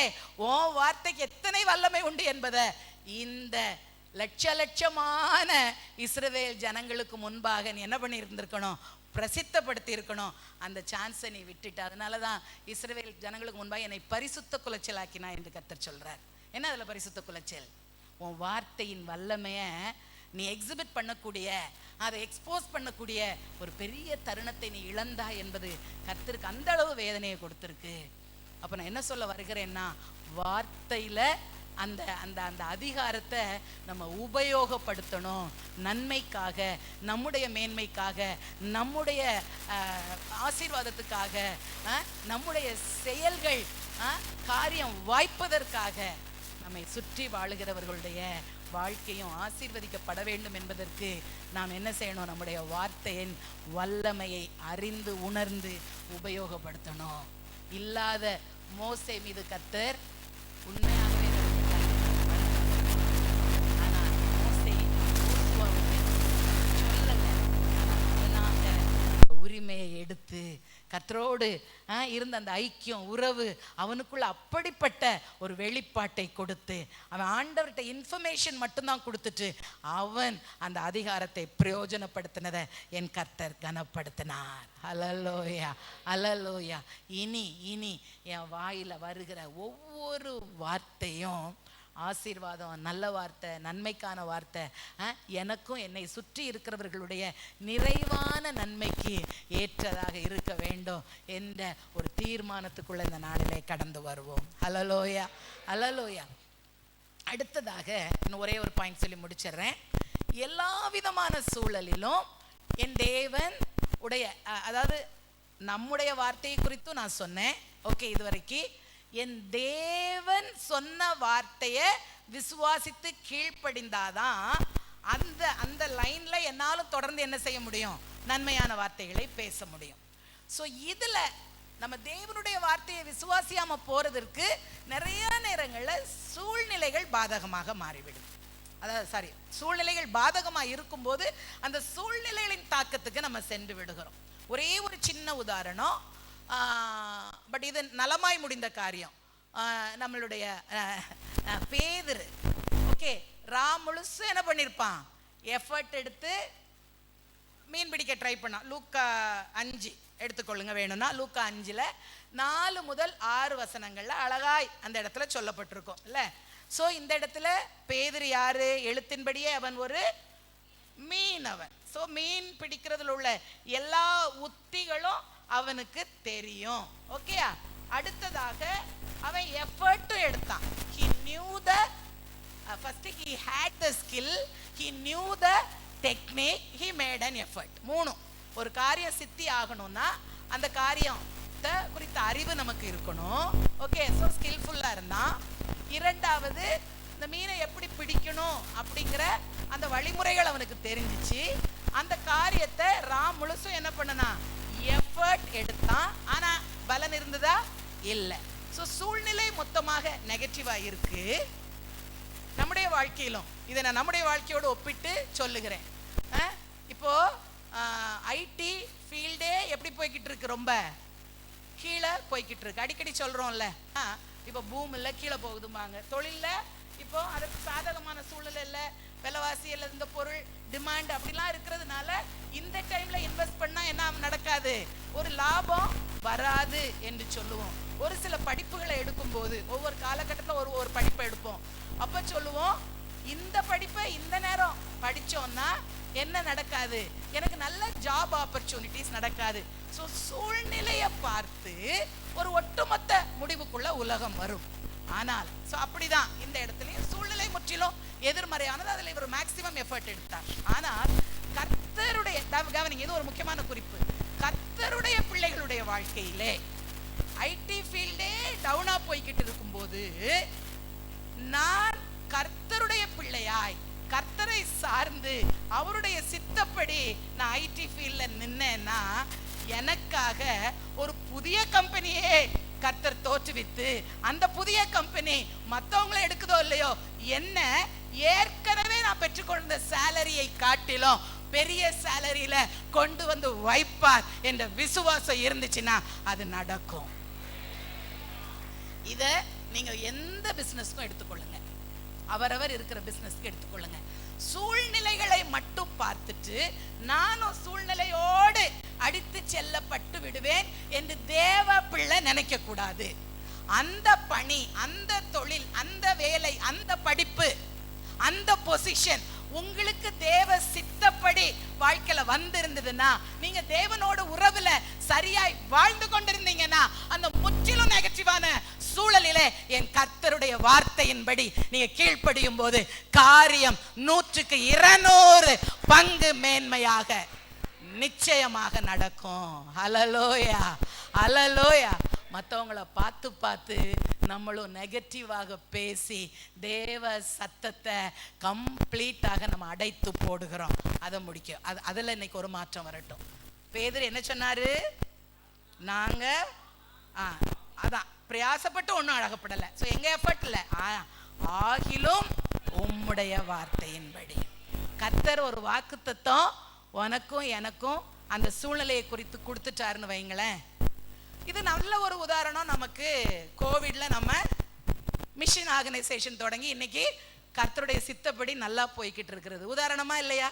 [SPEAKER 1] ஓ வார்த்தைக்கு எத்தனை வல்லமை உண்டு என்பதை இந்த லட்சமான இஸ்ரவேல் ஜனங்களுக்கு முன்பாக நீ என்ன பண்ணி இருந்திருக்கணும்? பிரசித்தப்படுத்தி இருக்கணும். அந்த சான்ஸை நீ விட்டுட்ட. அதனால தான் இஸ்ரவேல் ஜனங்களுக்கு முன்பாக என்னை பரிசுத்த குலைச்சலாக்கினா என்று கர்த்தர் சொல்றார். என்ன அதில் பரிசுத்த குலைச்சல்? உன் வார்த்தையின் வல்லமைய நீ எக்ஸிபிட் பண்ணக்கூடிய, அதை எக்ஸ்போஸ் பண்ணக்கூடிய ஒரு பெரிய தருணத்தை நீ இழந்தா என்பது கர்த்தருக்கு அந்த அளவு வேதனையை கொடுத்துருக்கு. அப்ப நான் என்ன சொல்ல வருகிறேன்னா, வார்த்தையில அந்த அந்த அந்த அதிகாரத்தை நம்ம உபயோகப்படுத்தணும். நன்மைக்காக, நம்முடைய மேன்மைக்காக, நம்முடைய ஆசீர்வாதத்துக்காக, நம்முடைய செயல்கள் காரியம் வாய்ப்பதற்காக நம்மை சுற்றி வாழுகிறவர்களுடைய வாழ்க்கையும் ஆசீர்வதிக்கப்பட வேண்டும் என்பதற்கு நாம் என்ன செய்யணும்? நம்முடைய வார்த்தையின் வல்லமையை அறிந்து உணர்ந்து உபயோகப்படுத்தணும். இல்லாத மோசே மீது கர்த்தர் உண்மையாகவே உரிமையை எடுத்து கர்த்தரோடு இருந்த அந்த ஐக்கியம், உறவு, அவனுக்குள்ள அப்படிப்பட்ட ஒரு வெளிப்பாட்டை கொடுத்து, அவன் ஆண்டவர்கிட்ட இன்ஃபர்மேஷன் மட்டும்தான் கொடுத்துட்டு அவன் அந்த அதிகாரத்தை பிரயோஜனப்படுத்தினதை என் கர்த்தர் கனப்படுத்தினார். அல்லேலூயா, அல்லேலூயா. இனி இனி என் வாயில வருகிற ஒவ்வொரு வார்த்தையும் ஆசீர்வாதம், நல்ல வார்த்தை, நன்மைக்கான வார்த்தை, எனக்கும் என்னை சுற்றி இருக்கிறவர்களுடைய நிறைவான நன்மைக்கு ஏற்றதாக இருக்க வேண்டும் என்ற ஒரு தீர்மானத்துக்குள்ள இந்த நாளிலே கடந்து வருவோம். அல்லேலூயா, அல்லேலூயா. அடுத்ததாக இன்னும் ஒரே ஒரு பாயிண்ட் சொல்லி முடிச்சிடுறேன். எல்லா விதமான சூழலிலும் என் தேவன் உடைய, அதாவது நம்முடைய வார்த்தையை குறித்தும் நான் சொன்னேன். ஓகே, இது வரைக்கும் என் தேவன் சொன்ன வார்த்தையை விசுவாசித்து கீழ்ப்படிந்தாதான் அந்த அந்த லைன்ல என்னாலும் தொடர்ந்து என்ன செய்ய முடியும்? நன்மையான வார்த்தைகளை பேச முடியும். ஸோ இதுல நம்ம தேவனுடைய வார்த்தையை விசுவாசியாம போறதற்கு நிறைய நேரங்களில் சூழ்நிலைகள் பாதகமாக மாறிவிடும். அதாவது சூழ்நிலைகள் பாதகமாக இருக்கும்போது அந்த சூழ்நிலைகளின் தாக்கத்துக்கு நம்ம சென்று விடுகிறோம். ஒரே ஒரு சின்ன உதாரணம், பட் இது நலமாய் முடிந்த காரியம். நம்மளுடைய பேதுரு, ஓகே, முழுசு என்ன பண்ணியிருப்பான்? எஃபர்ட் எடுத்து மீன் பிடிக்க ட்ரை பண்ணான். லூக்கா 5 எடுத்துக்கொள்ளுங்க வேணும்னா. லூக்கா 5ல் 4 முதல் 6 வசனங்கள்ல அழகாய் அந்த இடத்துல சொல்லப்பட்டிருக்கும் இல்ல. ஸோ இந்த இடத்துல பேதுரு யாரு? எழுத்தின்படியே அவன் ஒரு மீனவன். ஸோ மீன் பிடிக்கிறதுல உள்ள எல்லா உத்திகளும் அவனுக்கு தெரியும். ஓகேயா? அடுத்ததாக அவன் எஃபர்ட்டும் எடுத்தான். he knew the first he had the skill, he knew the technique, he made an effort. 3 ஒரு காரியம் சித்தி ஆகணும்னா அந்த காரியத்தை குறித்த அறிவு நமக்கு இருக்கணும். ஓகே, ஸோ ஸ்கில்ஃபுல்லா இருந்தான். இரண்டாவது, இந்த மீனை எப்படி பிடிக்கணும் அப்படிங்கிற அந்த வழிமுறைகள் அவனுக்கு தெரிஞ்சிச்சு. அந்த காரியத்தை முழுசும் என்ன பண்ணனா? எஃபர்ட் எடுத்தான். ஆனா பலன் இருந்ததா? இல்லை. ஸோ சூழ்நிலை மொத்தமாக நெகட்டிவா இருக்கு. நம்முடைய வாழ்க்கையிலும் இதை நான் நம்முடைய வாழ்க்கையோடு ஒப்பிட்டு சொல்லுகிறேன். இப்போ ஐடி ஃபீல்டே எப்படி போய்கிட்டு இருக்கு? ரொம்ப கீழே போய்கிட்டு இருக்கு. அடிக்கடி சொல்றோம்ல, இப்போ பூமில்ல கீழே போகுதுமாங்க. தொழில்ல இப்போ அதற்கு சாதகமான சூழ்நிலை இல்லை, விலைவாசி இல்லை, இந்த பொருள் டிமாண்ட் அப்படிலாம் இருக்கிறதுனால இந்த டைம்ல இன்வெஸ்ட் பண்ணா என்ன நடக்காது? ஒரு லாபம் வராது என்று சொல்லுவோம். ஒரு சில படிப்புகளை எடுக்கும்போது ஒவ்வொரு காலகட்டத்தில் ஒரு படிப்பை எடுப்போம். அப்ப சொல்லுவோம், இந்த படிப்பை இந்த நேரம் படிச்சோம்னா என்ன நடக்காது? எனக்கு நல்ல ஜாப் ஆப்பர்ச்சுனிட்டிஸ் நடக்காது. ஸோ சூழ்நிலையை பார்த்து ஒரு ஒட்டுமொத்த முடிவுக்குள்ள உலகம் வரும். ஆனால் அப்படிதான் இந்த இடத்துலயும் சூழ்நிலை முற்றிலும் எதிர்மறையானது. அதுல இவர் மேக்சிமம் எஃபர்ட் எடுத்தார். ஆனால் கர்த்தருடைய, கவனிங்க, இது ஒரு முக்கியமான குறிப்பு. கர்த்தருடைய பிள்ளைகளுடைய வாழ்க்கையிலே ஐடி ஃபீல்டே டவுனா போய்கிட்டு இருக்கும்போது நான் கர்த்தருடைய பிள்ளையாய் கர்த்தரை சார்ந்து அவருடைய சித்தப்படி நான் ஐடி ஃபீல்ட்ல நின்னேன்னா எனக்காக ஒரு புதிய கம்பெனியே கர்த்தர் தோற்றுவித்து அந்த புதிய கம்பெனி மற்றவங்களை எடுக்குதோ இல்லையோ, என்ன ஏற்கனவே நான் பெற்றுக்கொண்ட சேலரியை காட்டிலும் பெரிய சேலரியில கொண்டு வந்து வைப்பார் என்ற விசுவாசம் இருந்துச்சுன்னா அது நடக்கும். இத நீங்க எந்த பிசினஸ்க்கும் எடுத்துக்கொள்ளுங்க. அவரவர் இருக்கிற பிசினஸ்க்கு எடுத்துக்கொள்ளுங்க. சூழ்நிலைகளை மட்டும் பார்த்துட்டு நானும் சூழ்நிலையோடு அடித்து செல்லப்பட்டு விடுவேன் என்று தேவ பிள்ளை நினைக்க கூடாது. அந்த பணி, அந்த தொழில், அந்த வேலை, அந்த படிப்பு, அந்த பொசிஷன் உங்களுக்கு தேவ சித்தப்படி வாழ்க்கையில வந்திருந்ததுன்னா, நீங்க தேவனோட உறவுல சரியாய் வாழ்ந்து கொண்டிருந்தீங்கன்னா, அந்த முற்றிலும் நெகட்டிவான சூழலிலே என் கர்த்தருடைய வார்த்தையின்படி நீங்க கீழ்ப்படியும் போது காரியம் 100க்கு 200 பங்கு மேன்மையாக நிச்சயமாக நடக்கும். ஹல்லேலூயா, ஹல்லேலூயா. மற்றவங்கள பார்த்து பார்த்து நம்மளும் நெகட்டிவாக பேசி தேவ சத்தத்தை கம்ப்ளீட்டாக நம்ம அடைத்து போடுகிறோம். அதை முடிக்கும். அதில் இன்னைக்கு ஒரு மாற்றம் வரட்டும். பேதுரு என்ன சொன்னாரு? நாங்க அதான் பிரயாசப்பட்டு ஒன்றும் அழகப்படலை. ஸோ எங்க எஃபர்ட் இல்லை, ஆகிலும் உம்முடைய வார்த்தையின்படி. கர்த்தர் ஒரு வாக்குத்தத்தம் உனக்கும் எனக்கும் அந்த சூழ்நிலையை குறித்து கொடுத்துட்டாருன்னு வைங்களேன். இது நல்ல ஒரு உதாரணம். நமக்கு கோவிட்ல நம்ம மிஷன் ஆர்கனைசேஷன் தொடங்கி இன்னைக்கு கர்த்தருடைய சித்தப்படி நல்லா போய்கிட்டு இருக்கிறது. உதாரணமா இல்லையா?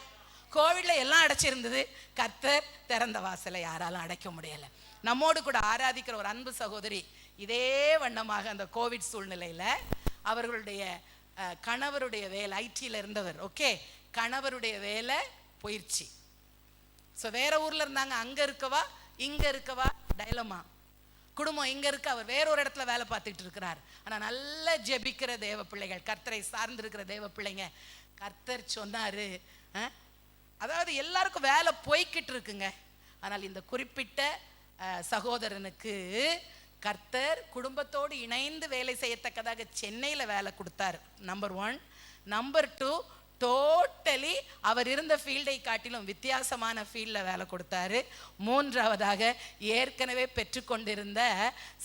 [SPEAKER 1] கோவிட்ல எல்லாம் அடைச்சிருந்தது, கர்த்தர் திறந்த வாசலை யாராலும் அடைக்க முடியல. நம்மோடு கூட ஆராதிக்கிற ஒரு அன்பு சகோதரி இதே வண்ணமாக அந்த கோவிட் சூழ்நிலையில அவர்களுடைய கணவருடைய வேலை, ஐடியில் இருந்தவர், ஓகே, கணவருடைய வேலை போயிடுச்சு. ஸோ வேற ஊர்ல இருந்தாங்க, அங்க இருக்கவா இங்க இருக்கவா டைலமா. குடும்பம் இங்க இருக்கு, அவர் வேற ஒரு இடத்துல வேலை பார்த்துட்டு இருக்கிறார். ஆனா நல்ல ஜெபிக்கிற தேவ பிள்ளைகள், கர்த்தரை சார்ந்திருக்கிற தேவ பிள்ளைங்க, கர்த்தர் சொன்னாரு, அதாவது எல்லாருக்கும் வேலை போய்கிட்டு இருக்குங்க. ஆனால் இந்த குறிப்பிட்ட சகோதரனுக்கு கர்த்தர் குடும்பத்தோடு இணைந்து வேலை செய்யத்தக்கதாக சென்னையில் வேலை கொடுத்தார். நம்பர் 1. நம்பர் 2, டோட்டலி அவர் இருந்த ஃபீல்டை காட்டிலும் வித்தியாசமான ஃபீல்டில் வேலை கொடுத்தாரு. 3வதாக ஏற்கனவே பெற்றுக்கொண்டிருந்த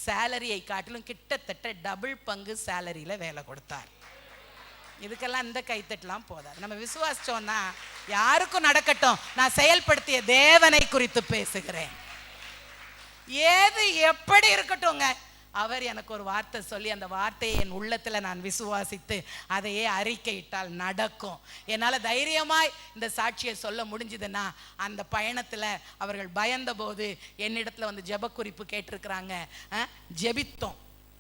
[SPEAKER 1] சேலரியை காட்டிலும் கிட்டத்தட்ட டபுள் பங்கு சேலரியில் வேலை கொடுத்தார். இதுக்கெல்லாம் இந்த கைத்தட்டலாம் போதாது. நம்ம விசுவாசிச்சோம்னா யாருக்கும் நடக்கட்டும். நான் செயல்படுத்திய தேவனை குறித்து பேசுகிறேன். ஏது எப்படி இருக்கட்டும்ங்க, அவர் எனக்கு ஒரு வார்த்தை சொல்லி அந்த வார்த்தையை என் உள்ளத்தில் நான் விசுவாசித்து அதையே அறிக்கையிட்டால் நடக்கும். என்னால் தைரியமாய் இந்த சாட்சியை சொல்ல முடிஞ்சுதுன்னா, அந்த பயணத்தில் அவர்கள் பயந்த போது என்னிடத்துல வந்து ஜெப குறிப்பு கேட்டிருக்கிறாங்க, ஜெபித்தோம்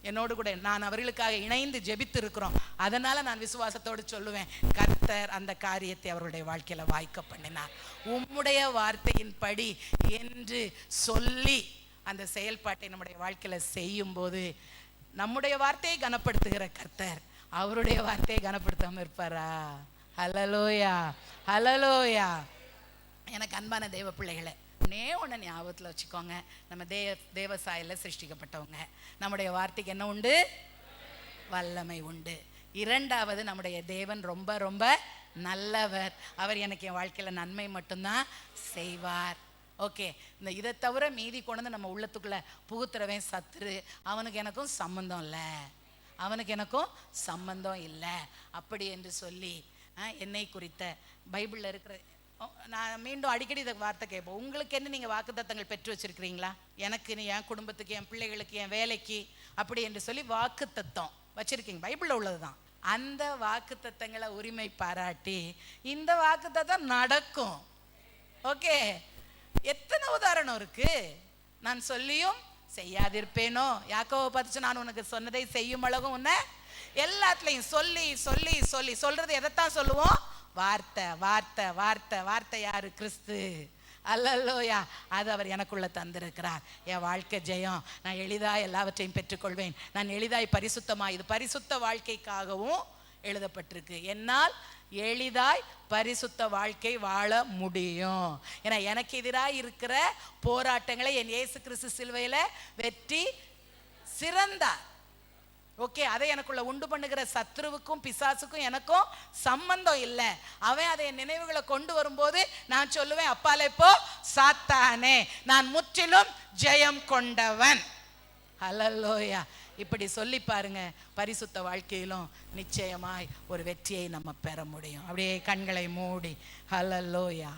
[SPEAKER 1] என்னோடு கூட, நான் அவர்களுக்காக இணைந்து ஜெபித்து இருக்கிறோம். அதனால நான் விசுவாசத்தோடு சொல்லுவேன், கர்த்தர் அந்த காரியத்தை அவருடைய வாழ்க்கையில வாய்க்க பண்ணினார். உம்முடைய வார்த்தையின் படி என்று சொல்லி அந்த செயல்பாட்டை நம்முடைய வாழ்க்கையில செய்யும் போது நம்முடைய வார்த்தையை கனப்படுத்துகிற கர்த்தர் அவருடைய வார்த்தையை கனப்படுத்தாம இருப்பாரா? ஹல்லேலூயா, ஹல்லேலூயா. எனக்கு அன்பான தேவ பிள்ளைகளை, ஒன்று ஞாபகத்தில் வச்சுக்கோங்க. நம்ம தேவ சாயலில் சிருஷ்டிக்கப்பட்டவங்க. நம்முடைய வார்த்தைக்கு என்ன உண்டு? வல்லமை உண்டு. 2வது, நம்முடைய தேவன் ரொம்ப ரொம்ப நல்லவர். அவர் எனக்கு என் வாழ்க்கையில் நன்மை மட்டும்தான் செய்வார். ஓகே, இந்த இதை தவிர மீதி கொண்டு நம்ம உள்ளத்துக்குள்ள புகுத்துறவன் சத்துரு. அவனுக்கு எனக்கும் சம்பந்தம் இல்லை, அவனுக்கு எனக்கும் சம்பந்தம் இல்லை அப்படி என்று சொல்லி என்னை குறித்த பைபிளில் இருக்கிற, நான் மீண்டும் அடிக்கடி இதை வார்த்தை கேட்போம், உங்களுக்கு என்ன நீங்கள் வாக்குத்தத்தங்கள் பெற்று வச்சிருக்கிறீங்களா? எனக்கு, என் குடும்பத்துக்கு, என் பிள்ளைகளுக்கு, என் வேலைக்கு அப்படி என்று சொல்லி வாக்குத்தத்தம் வச்சிருக்கீங்க? பைபிளில் உள்ளது தான். அந்த வாக்குத்தத்தங்களை உரிமை பாராட்டி இந்த வாக்குத்தத்தம் நடக்கும். ஓகே, எத்தனை உதாரணம் இருக்கு. நான் சொல்லியும் செய்யாதிருப்பேனோ? யாக்கோவை பார்த்து நான் உனக்கு சொன்னதை செய்யும் அளவும் உன்னை எல்லாத்துலையும் சொல்லி சொல்லி சொல்லி சொல்றது எதைத்தான் சொல்லுவோம்? வார்த்தை, வார்த்தை, வார்த்தை. வார்த்தை யாரு? கிறிஸ்து. அல்லேலூயா. அது அவர் எனக்குள்ள தந்திருக்கிறார். என் வாழ்க்கை ஜெயம். நான் எளிதாய் எல்லாவற்றையும் பெற்றுக்கொள்வேன். நான் எளிதாய் பரிசுத்தமாய், இது பரிசுத்த வாழ்க்கைக்காகவும் எழுதப்பட்டிருக்கு. என்னால் எளிதாய் பரிசுத்த வாழ்க்கை வாழ முடியும். ஏன்னா எனக்கு எதிராக இருக்கிற போராட்டங்களை என் இயேசு கிறிஸ்து சிலுவையில வெற்றி சிறந்தார். ஓகே, அதை எனக்குள்ள உண்டு பண்ணுகிற சத்ருவுக்கும் பிசாசுக்கும் எனக்கும் சம்பந்தம் இல்லை. அவன் அதை என் நினைவுகளை கொண்டு வரும்போது நான் சொல்லுவேன், அப்பாலே போ சாத்தானே, நான் முற்றிலும் ஜெயம் கொண்டவன். ஹல்லேலூயா. இப்படி சொல்லி பாருங்க, பரிசுத்த வாழ்க்கையிலும் நிச்சயமாய் ஒரு வெற்றியை நம்ம பெற முடியும். அப்படியே கண்களை மூடி ஹல்லேலூயா.